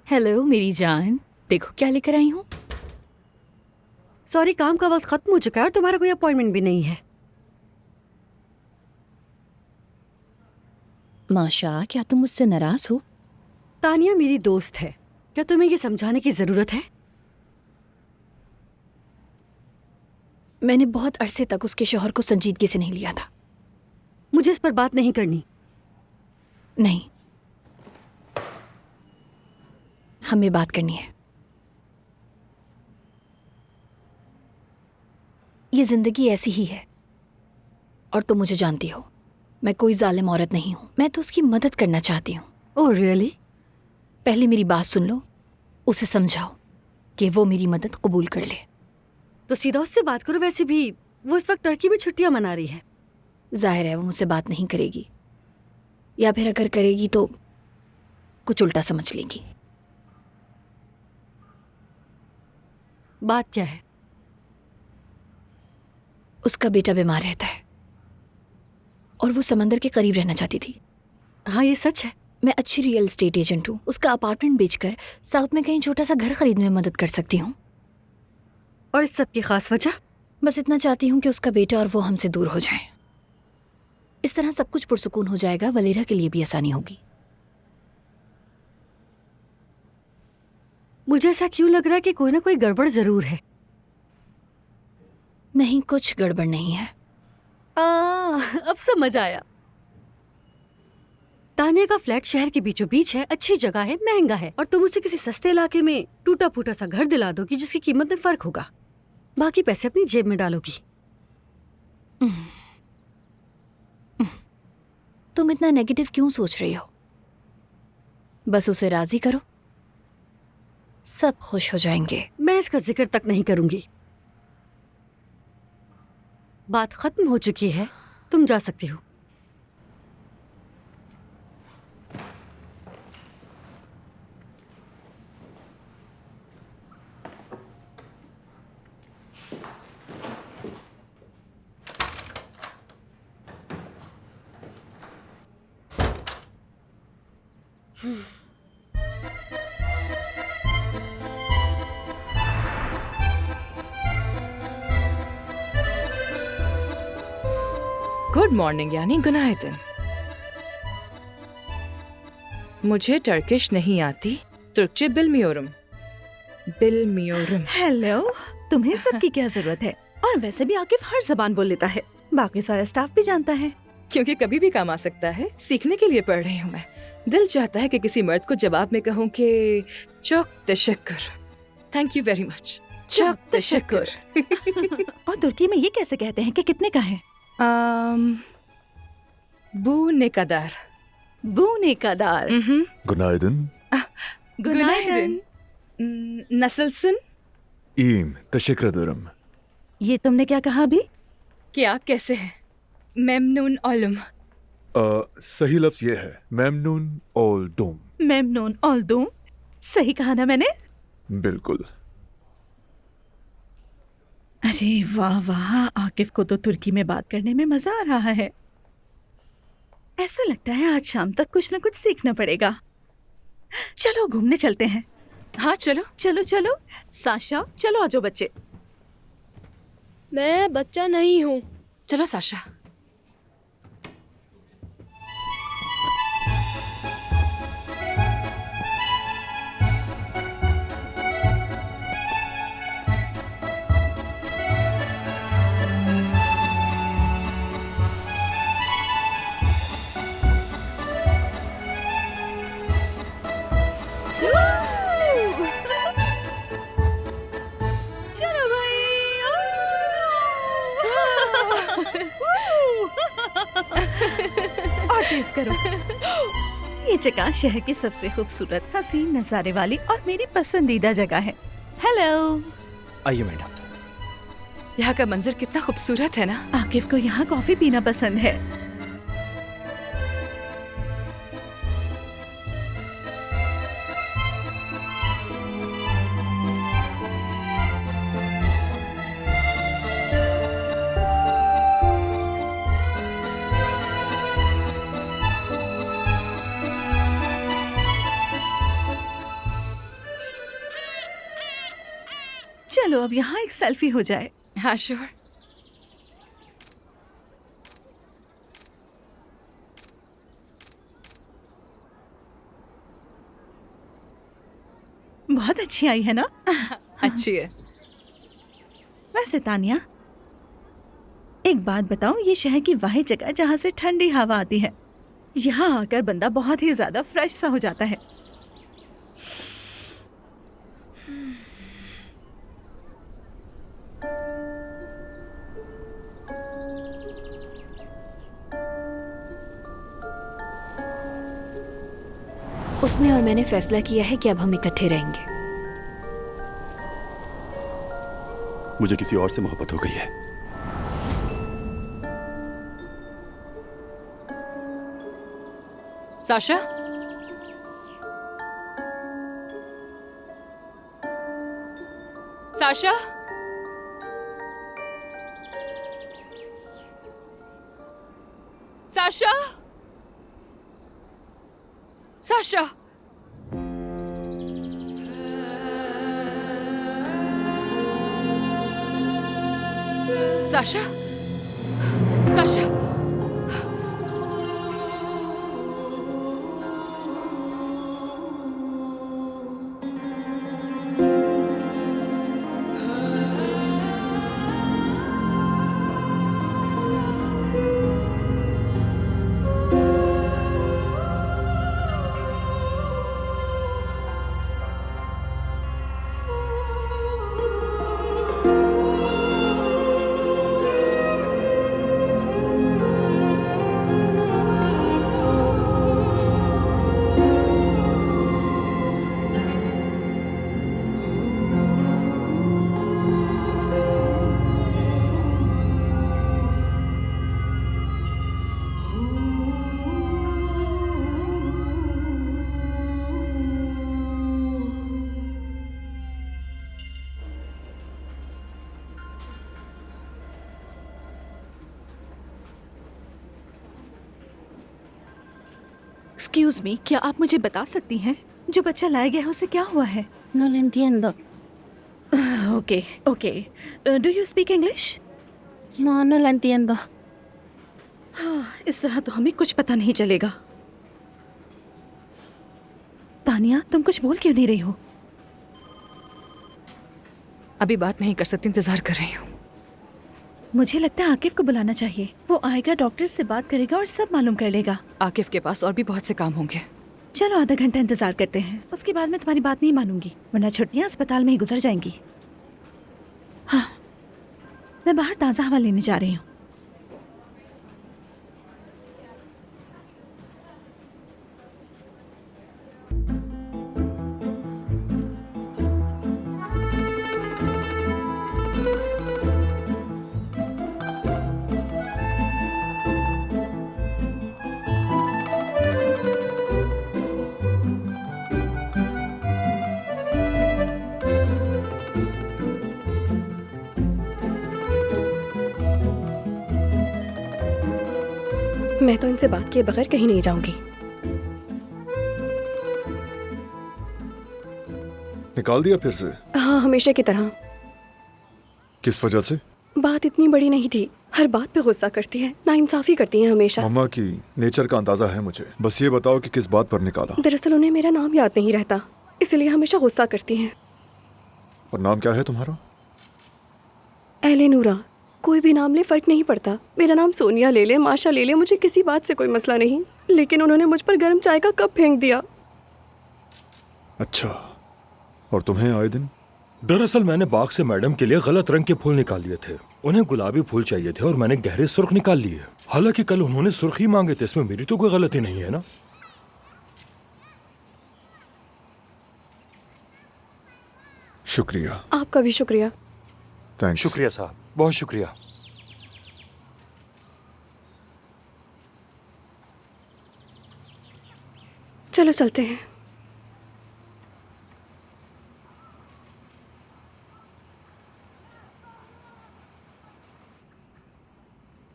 हेलो मेरी जान, देखो क्या लेकर आई हूँ। सॉरी, काम का वक्त खत्म हो चुका है और तुम्हारा कोई अपॉइंटमेंट भी नहीं है। माशा, क्या तुम मुझसे नाराज हो? तानिया मेरी दोस्त है, क्या तुम्हें ये समझाने की जरूरत है? मैंने बहुत अरसे तक उसके शौहर को संजीदगी से नहीं लिया था। मुझे इस पर बात नहीं करनी। नहीं, हमें बात करनी है। ये जिंदगी ऐसी ही है और तुम मुझे जानती हो, मैं कोई जालिम औरत नहीं हूं। मैं तो उसकी मदद करना चाहती हूँ। Oh really? पहले मेरी बात सुन लो, उसे समझाओ कि वो मेरी मदद कबूल कर ले। तो सीधा उससे बात करो। वैसे भी वो इस वक्त टर्की में छुट्टियां मना रही है। जाहिर है वो मुझसे बात नहीं करेगी, या फिर अगर करेगी तो कुछ उल्टा समझ लेगी। बात क्या है? उसका बेटा बीमार रहता है और वो समंदर के करीब रहना चाहती थी। हाँ ये सच है। मैं अच्छी रियल एस्टेट एजेंट हूँ, उसका अपार्टमेंट बेचकर साउथ में कहीं छोटा सा घर खरीदने में मदद कर सकती हूँ। और इस सब की खास वजह? बस इतना चाहती हूँ कि उसका बेटा और वो हमसे दूर हो जाएं। इस तरह सब कुछ पुरसुकून हो जाएगा, वलेरा के लिए भी आसानी होगी। मुझे ऐसा क्यों लग रहा है कि कोई ना कोई गड़बड़ जरूर है। नहीं, कुछ गड़बड़ नहीं है। अब समझ आया। तानिया का फ्लैट शहर के बीचों बीच है, अच्छी जगह है, महंगा है, और तुम उसे किसी सस्ते इलाके में टूटा फूटा सा घर दिला दोगी जिसकी कीमत में फर्क होगा। बाकी पैसे अपनी जेब में डालोगी। तुम इतना नेगेटिव क्यों सोच रही हो? बस उसे राजी करो, सब खुश हो जाएंगे। मैं इसका जिक्र तक नहीं करूंगी। बात खत्म हो चुकी है, तुम जा सकती हो। गुड मॉर्निंग यानी गुनाहिदन। मुझे टर्किश नहीं आती, तुर्कचे बिलमियोरम। बिलमियोरम। हेलो, तुम्हें सबकी क्या जरूरत है? और वैसे भी आकिफ हर जबान बोल लेता है, बाकी सारा स्टाफ भी जानता है। क्योंकि कभी भी काम आ सकता है, सीखने के लिए पढ़ रही हूँ मैं। दिल चाहता है कि किसी मर्द को जवाब में कहूँ कि चौक तशक्कुर, थैंक यू वेरी मच, चौक तशक्कुर। और तुर्की में ये कैसे कहते हैं कि कितने का है? बू नेकादार। बू नेकादार। गुनाइदन। गुनाइदन। नसलसन। ईम तशक्कुरदरम। ये तुमने क्या कहा अभी? कि आप कैसे हैं? मेमनून ओलुम। सही लफ्ज ये है, मेमनून ओल्दुम। मेमनून ओल्दुम। सही कहा ना मैंने? बिल्कुल। अरे वाह वाह, आकिफ को तो तुर्की में बात करने में मजा आ रहा है। ऐसा लगता है आज शाम तक कुछ ना कुछ सीखना पड़ेगा। चलो घूमने चलते हैं। हाँ चलो चलो चलो। साशा चलो, आ जाओ बच्चे। मैं बच्चा नहीं हूँ। चलो साशा। चलो भाई। और तेज करो। ये जगह शहर की सबसे खूबसूरत, हसीन नज़ारे वाली और मेरी पसंदीदा जगह है। हेलो। आइए मैडम। यहाँ का मंजर कितना खूबसूरत है ना। आकिफ को यहाँ कॉफी पीना पसंद है। चलो अब यहाँ एक सेल्फी हो जाए। हाँ श्योर। बहुत अच्छी आई है ना? अच्छी है। वैसे तानिया, एक बात बताओ, ये शहर की वाहिद जगह जहाँ से ठंडी हवा आती है। यहाँ आकर बंदा बहुत ही ज्यादा फ्रेश सा हो जाता है। उसने और मैंने फैसला किया है कि अब हम इकट्ठे रहेंगे। मुझे किसी और से मोहब्बत हो गई है। Sasha, Sasha, Sasha, Sasha. Sasha, Sasha. Excuse me, क्या आप मुझे बता सकती हैं जो बच्चा लाया गया है उसे क्या हुआ है? No lo entiendo. Okay okay, do you speak English? No, no lo entiendo. इस तरह तो हमें कुछ पता नहीं चलेगा। तानिया, तुम कुछ बोल क्यों नहीं रही हो? अभी बात नहीं कर सकती, इंतजार कर रही हूँ। मुझे लगता है आकिफ को बुलाना चाहिए। वो आएगा, डॉक्टर से बात करेगा और सब मालूम कर लेगा। आकिफ के पास और भी बहुत से काम होंगे। चलो आधा घंटा इंतजार करते हैं, उसके बाद मैं तुम्हारी बात नहीं मानूंगी, वरना छुट्टियां अस्पताल में ही गुजर जाएंगी। हाँ, मैं बाहर ताज़ा हवा लेने जा रही हूँ। मैं तो इनसे बात किए बगैर कहीं नहीं जाऊंगी। निकाल दिया फिर से? हाँ, हमेशा की तरह। किस वजह से? बात इतनी बड़ी नहीं थी, हर बात पे गुस्सा करती है, नाइंसाफी करती है हमेशा। मम्मा की नेचर का अंदाजा है मुझे, बस ये बताओ कि किस बात पर निकाला। दरअसल उन्हें मेरा नाम याद नहीं रहता, इसलिए हमेशा गुस्सा करती हैं। और नाम क्या है तुम्हारा? एलेनोरा। कोई भी नाम ले फर्क नहीं पड़ता, मेरा नाम सोनिया ले ले, माशा ले ले, मुझे किसी बात से कोई मसला नहीं, लेकिन उन्होंने मुझ पर गर्म चाय का कप फेंक दिया। अच्छा, और तुम्हें आए दिन? दरअसल मैंने बाग से मैडम के लिए गलत रंग के फूल निकाल लिए थे। उन्हें गुलाबी फूल चाहिए थे और मैंने गहरे सुर्ख निकाल लिए। हालांकि कल उन्होंने सुर्ख ही मांगे थे, इसमें मेरी तो कोई गलती नहीं है ना। शुक्रिया। आपका भी शुक्रिया। थैंक्स। शुक्रिया साहब, बहुत शुक्रिया। चलो चलते हैं।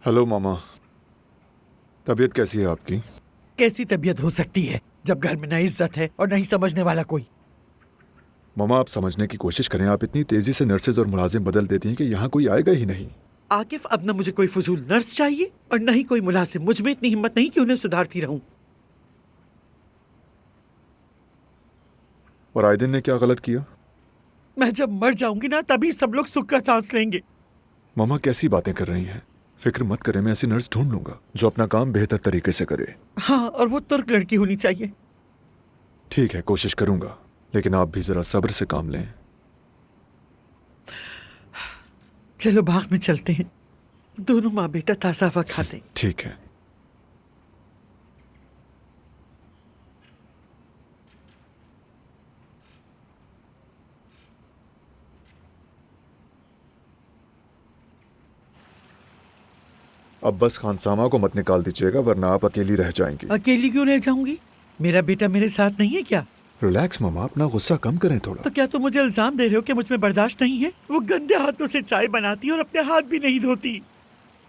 हेलो मामा, तबीयत कैसी है आपकी? कैसी तबीयत हो सकती है जब घर में न इज्जत है और नहीं समझने वाला कोई। मामा आप समझने की कोशिश करें, आप इतनी तेजी से नर्सेज और मुलाजिम बदल देती हैं कि यहाँ कोई आएगा ही नहीं। आकिफ, अब न मुझे कोई फजूल नर्स चाहिए और न ही कोई मुलाजिम। मुझ में इतनी हिम्मत नहीं कि उन्हें सुधारती रहूं। और आयदिन ने क्या गलत किया? मैं जब मर जाऊंगी ना तभी सब लोग सुख का सांस लेंगे। मामा कैसी बातें कर रही हैं? फिक्र मत करें, मैं ऐसी नर्स ढूंढ लूंगा जो अपना काम बेहतर तरीके से करे। हाँ, और वो तुर्क लड़की होनी चाहिए। ठीक है, कोशिश करूंगा, लेकिन आप भी जरा सब्र से काम लें। चलो बाग में चलते हैं, दोनों माँ बेटा ताज़ा हवा खाते हैं। ठीक है। अब बस खानसामा को मत निकाल दीजिएगा वरना आप अकेली रह जाएंगी। अकेली क्यों रह जाऊंगी? मेरा बेटा मेरे साथ नहीं है क्या? रिलैक्स मामा, अपना गुस्सा कम करें थोड़ा। तो क्या तुम मुझे इल्जाम दे रहे हो कि मुझ में बर्दाश्त नहीं है? वो गंदे हाथों से चाय बनाती है और अपने हाथ भी नहीं धोती।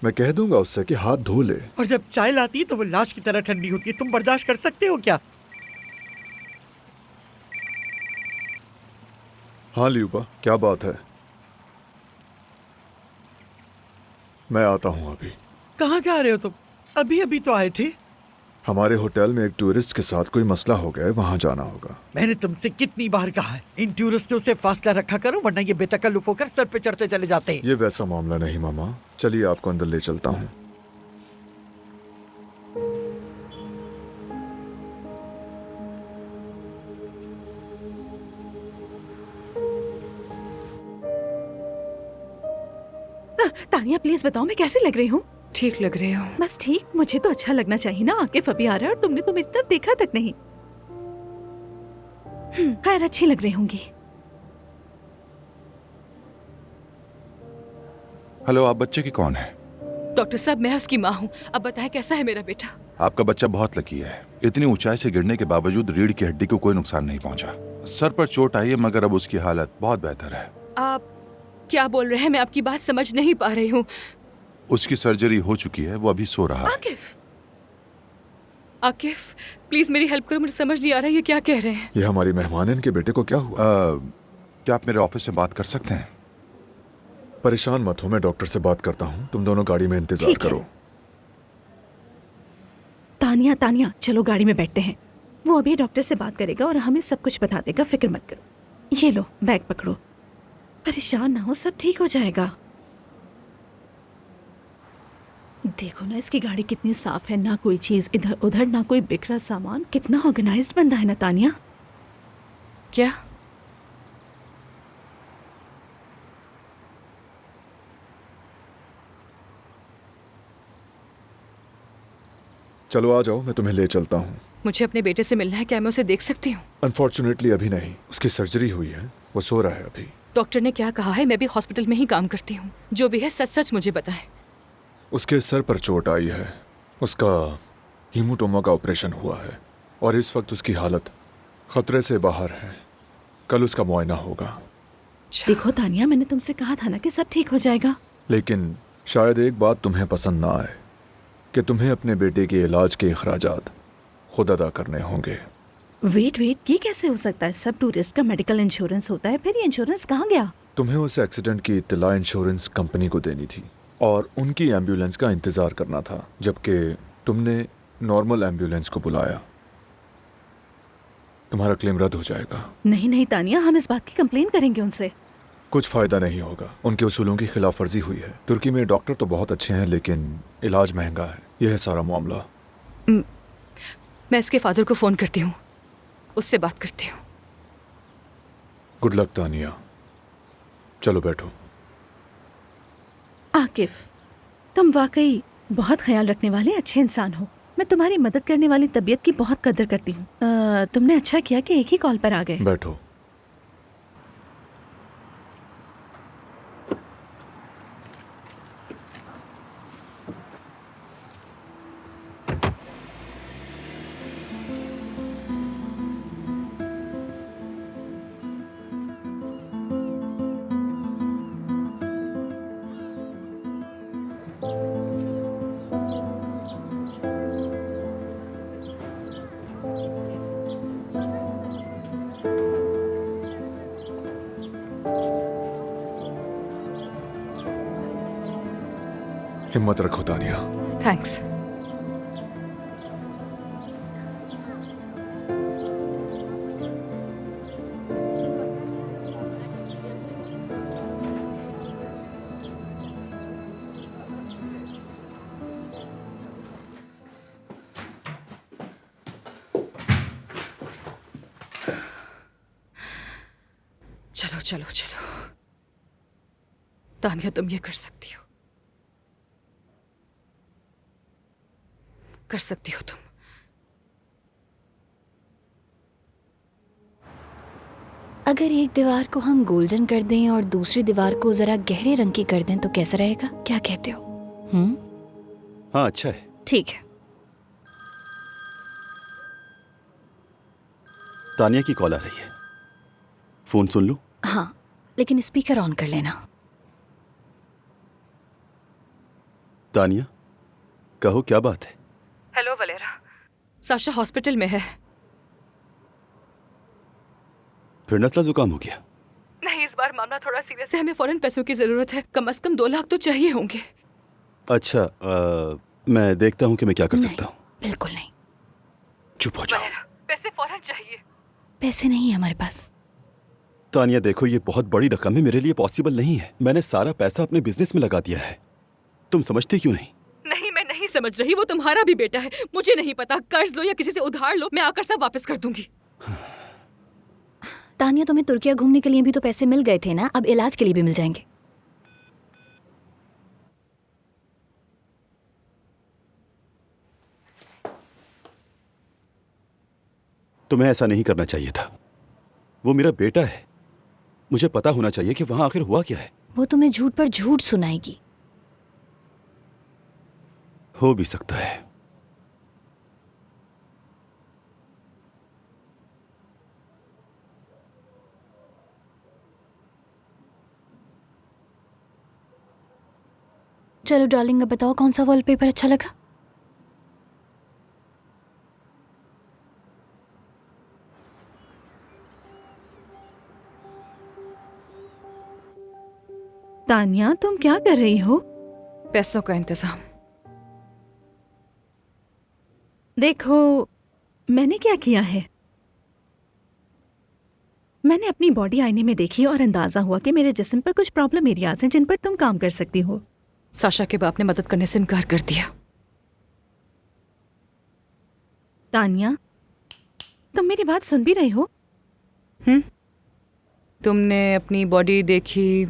मैं कह दूंगा उससे कि हाथ धो ले। और जब चाय लाती है तो वो लाश की तरह ठंडी होती है। तुम बर्दाश्त कर सकते हो क्या? हाँ लियूबा, क्या बात है? मैं आता हूँ अभी। कहाँ जा रहे हो तुम? अभी अभी तो आए थे। हमारे होटल में एक टूरिस्ट के साथ कोई मसला हो गया है, वहाँ जाना होगा। मैंने तुमसे कितनी बार कहा है इन टूरिस्टों से फासला रखा करो वरना ये बेतकल्लुफ होकर सर पे चढ़ते चले जाते हैं। ये वैसा मामला नहीं मामा, चलिए आपको अंदर ले चलता हूँ। तानिया प्लीज बताओ मैं कैसे लग रही हूँ? ठीक लग रहे हो। बस ठीक, मुझे तो अच्छा लगना चाहिए ना। आकिफ अभी आ रहा है और तुमने तो मेरी तरफ देखा तक नहीं। खैर अच्छी लग रही होंगी। हेलो, आप बच्चे की कौन है? डॉक्टर साहब मैं उसकी माँ हूँ। अब बताएं कैसा है मेरा बेटा? आपका बच्चा बहुत लकी है। इतनी ऊंचाई से गिरने के बावजूद रीढ़ की हड्डी को कोई नुकसान नहीं पहुंचा। सर पर चोट आई है मगर अब उसकी हालत बहुत बेहतर है। आप क्या बोल रहे हैं? मैं आपकी बात समझ नहीं पा रही हूँ। उसकी सर्जरी हो चुकी है, वो अभी सो रहा है। आकिफ, आकिफ प्लीज मेरी हेल्प करो, मुझे समझ नहीं आ रहा है ये क्या कह रहे हैं। ये हमारी मेहमान है, इनके बेटे को क्या हुआ? क्या आप मेरे ऑफिस में बात कर सकते हैं? परेशान मत हो, मैं डॉक्टर से बात करता हूँ। तुम दोनों गाड़ी में इंतजार करो। तानिया तानिया चलो गाड़ी में बैठते हैं। वो अभी डॉक्टर से बात करेगा और हमें सब कुछ बता देगा, फिक्र मत करो। ये लो बैग पकड़ो, परेशान ना हो, सब ठीक हो जाएगा। देखो ना इसकी गाड़ी कितनी साफ है, ना कोई चीज इधर उधर, ना कोई बिखरा सामान। कितना ऑर्गेनाइज्ड बंदा है ना तानिया। क्या? चलो आ जाओ, मैं तुम्हें ले चलता हूँ। मुझे अपने बेटे से मिलना है, क्या मैं उसे देख सकती हूँ? अनफॉर्चुनेटली अभी नहीं, उसकी सर्जरी हुई है, वो सो रहा है अभी। डॉक्टर ने क्या कहा है? मैं भी हॉस्पिटल में ही काम करती हूँ। जो भी है सच सच मुझे बताएं। उसके सर पर चोट आई है, उसका हीमोटोमा का ऑपरेशन हुआ है और इस वक्त उसकी हालत खतरे से बाहर है। कल उसका मुआयना होगा। देखो तानिया मैंने तुमसे कहा था ना कि सब ठीक हो जाएगा। लेकिन शायद एक बात तुम्हें पसंद ना आए कि तुम्हें अपने बेटे के इलाज के अखराजात खुद अदा करने होंगे। वेट ये कैसे हो सकता है? सब टूरिस्ट का मेडिकल इंश्योरेंस होता है, फिर ये इंश्योरेंस कहाँ गया? तुम्हें उस एक्सीडेंट की इत्तला इंश्योरेंस कंपनी को देनी थी और उनकी एम्बुलेंस का इंतजार करना था, जबकि तुमने नॉर्मल एम्बुलेंस को बुलाया। तुम्हारा क्लेम रद्द हो जाएगा। नहीं तानिया, हम इस बात की कंप्लेन करेंगे उनसे। कुछ फायदा नहीं होगा, उनके उसूलों की खिलाफ वर्जी हुई है। तुर्की में डॉक्टर तो बहुत अच्छे हैं लेकिन इलाज महंगा है। यह है सारा मामला। मैं इसके फादर को फोन करती हूँ, उससे बात करती हूँ। गुड लक तानिया, चलो बैठो। आकिफ, तुम वाकई बहुत ख्याल रखने वाले अच्छे इंसान हो। मैं तुम्हारी मदद करने वाली तबीयत की बहुत कदर करती हूँ। तुमने अच्छा किया कि एक ही कॉल पर आ गए। बैठो। हिम्मत रखो तानिया। थैंक्स। चलो चलो चलो, तानिया तुम ये कर सकती हो, कर सकती हो तुम। अगर एक दीवार को हम गोल्डन कर दें और दूसरी दीवार को जरा गहरे रंग की कर दें तो कैसा रहेगा? क्या कहते हो? हाँ अच्छा है। ठीक है। तानिया की कॉल आ रही है, फोन सुन लूं? हाँ, लेकिन स्पीकर ऑन कर लेना। तानिया, कहो क्या बात है? हेलो वलेरा, साशा हॉस्पिटल में है। फिर नज़ला जुकाम हो गया? नहीं, इस बार मामला थोड़ा सीरियस है, हमें फौरन पैसों की जरूरत है। कम से कम 2 लाख तो चाहिए होंगे। अच्छा, मैं देखता हूँ कि मैं क्या कर सकता हूँ। बिल्कुल नहीं। चुप हो जाओ। पैसे फौरन चाहिए। पैसे नहीं है हमारे पास। तानिया देखो, ये बहुत बड़ी रकम है, मेरे लिए पॉसिबल नहीं है। मैंने सारा पैसा अपने बिजनेस में लगा दिया है। तुम समझते क्यों नहीं? नहीं, मैं नहीं समझ रही। वो तुम्हारा भी बेटा है। मुझे नहीं पता, कर्ज लो या किसी से उधार लो, मैं आकर सब वापस कर दूंगी। तानिया, तुम्हें तुर्किया घूमने के लिए भी तो पैसे मिल गए थे ना, अब इलाज के लिए भी मिल जाएंगे। तुम्हें ऐसा नहीं करना चाहिए था। वो मेरा बेटा है, मुझे पता होना चाहिए कि वहां आखिर हुआ क्या है। वो तुम्हें झूठ पर झूठ सुनाएगी। हो भी सकता है। चलो डार्लिंग, अब बताओ कौन सा वॉलपेपर अच्छा लगा? तानिया, तुम क्या कर रही हो? पैसों का इंतजाम। देखो, मैंने क्या किया है, मैंने अपनी बॉडी आईने में देखी और अंदाजा हुआ कि मेरे जिस्म पर कुछ प्रॉब्लम एरियाज हैं जिन पर तुम काम कर सकती हो। साशा के बाप ने मदद करने से इनकार कर दिया। तानिया, तुम मेरी बात सुन भी रही हो? तुमने अपनी बॉडी देखी,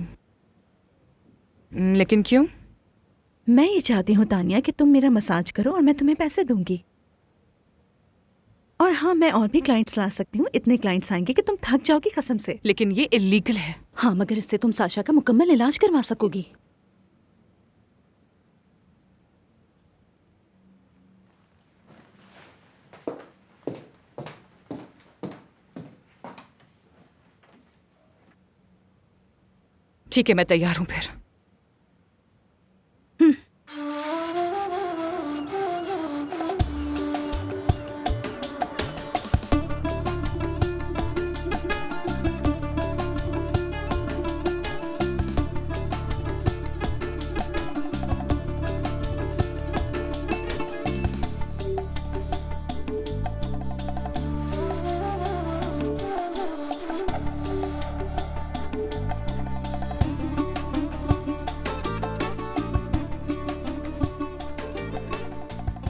लेकिन क्यों? मैं ये चाहती हूँ तानिया कि तुम मेरा मसाज करो और मैं तुम्हें पैसे दूंगी। और हाँ, मैं और भी क्लाइंट्स ला सकती हूँ। इतने क्लाइंट्स आएंगे कि तुम थक जाओगी कसम से। लेकिन ये इलीगल है। हाँ, मगर इससे तुम साशा का मुकम्मल इलाज करवा सकोगी। ठीक है, मैं तैयार हूं फिर।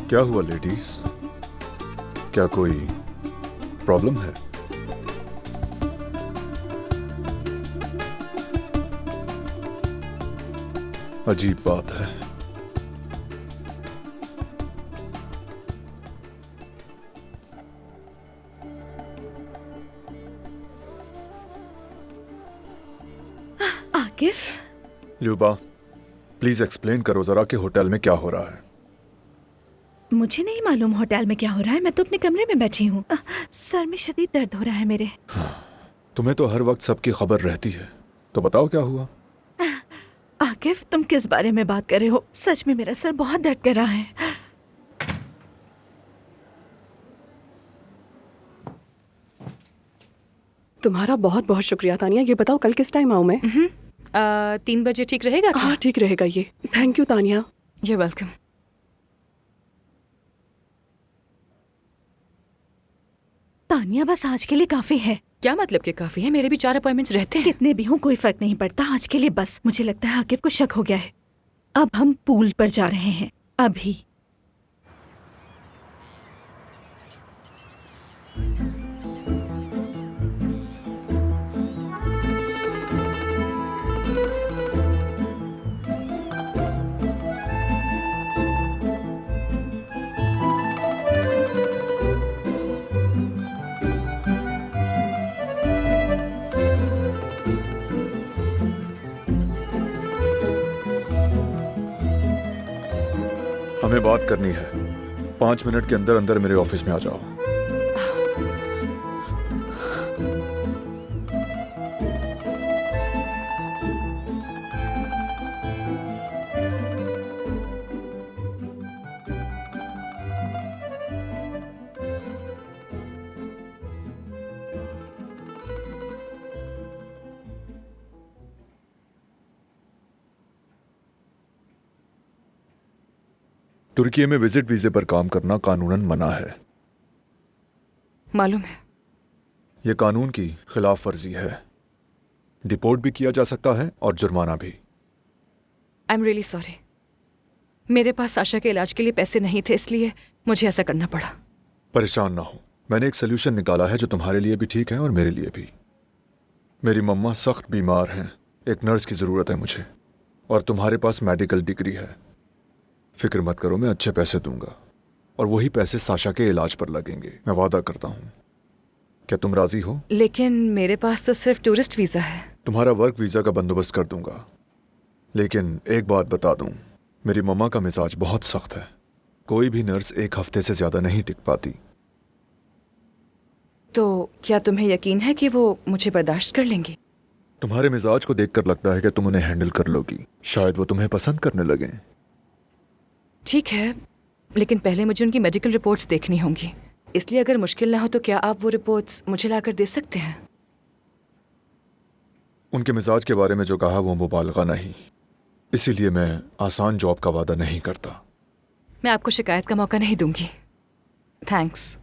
क्या हुआ लेडीज? क्या कोई प्रॉब्लम है? अजीब बात है। आकिफ, ल्यूबा, प्लीज एक्सप्लेन करो जरा कि होटल में क्या हो रहा है। मुझे नहीं मालूम होटल में क्या हो रहा है, मैं तो अपने कमरे में बैठी हूँ। सर में शदीद दर्द हो रहा है मेरे। तुम्हें तो हर वक्त सबकी खबर रहती है, तो बताओ क्या हुआ। आकिफ, तुम किस बारे में बात कर रहे हो? सच में मेरा सर बहुत दर्द कर रहा है। तुम्हारा बहुत बहुत शुक्रिया तानिया। ये बताओ कल किस टाइम आऊँ मैं? 3 बजे ठीक रहेगा क्या? हाँ ठीक रहेगा ये। Thank you Tania. You're welcome. Tania बस आज के लिए काफी है। क्या मतलब कि काफी है? मेरे भी 4 अपॉइंटमेंट्स रहते हैं। कितने भी हों कोई फर्क नहीं पड़ता, आज के लिए बस। मुझे लगता है आकिफ को शक हो गया है। अब हम पूल पर जा रहे हैं अभी। हमें बात करनी है। 5 मिनट के अंदर अंदर मेरे ऑफिस में आ जाओ। तुर्की में विजिट वीजे पर काम करना कानूनन मना है। मालूम है। यह कानून की खिलाफ वर्जी है। डिपोर्ट भी किया जा सकता है और जुर्माना भी। I am really sorry. मेरे पास साशा के इलाज के लिए पैसे नहीं थे, इसलिए मुझे ऐसा करना पड़ा। परेशान ना हो, मैंने एक सोल्यूशन निकाला है जो तुम्हारे लिए भी ठीक है और मेरे लिए भी। मेरी मम्मा सख्त बीमार हैं, एक नर्स की जरूरत है मुझे, और तुम्हारे पास मेडिकल डिग्री है। फिक्र मत करो, मैं अच्छे पैसे दूंगा और वही पैसे साशा के इलाज पर लगेंगे, मैं वादा करता हूं। क्या तुम राजी हो? लेकिन मेरे पास तो सिर्फ टूरिस्ट वीजा है। तुम्हारा वर्क वीजा का बंदोबस्त कर दूंगा, लेकिन एक बात बता दूं, मेरी मम्मा का मिजाज बहुत सख्त है। कोई भी नर्स 1 हफ्ते से ज्यादा नहीं टिक पाती। तो क्या तुम्हें यकीन है कि वो मुझे बर्दाश्त कर लेंगी? तुम्हारे मिजाज को देखकर लगता है कि तुम उन्हें हैंडल कर लोगी। शायद वो तुम्हें पसंद करने लगें। ठीक है, लेकिन पहले मुझे उनकी मेडिकल रिपोर्ट्स देखनी होंगी। इसलिए अगर मुश्किल ना हो तो क्या आप वो रिपोर्ट्स मुझे लाकर दे सकते हैं? उनके मिजाज के बारे में जो कहा वो मुबालगा नहीं, इसीलिए मैं आसान जॉब का वादा नहीं करता। मैं आपको शिकायत का मौका नहीं दूंगी। थैंक्स।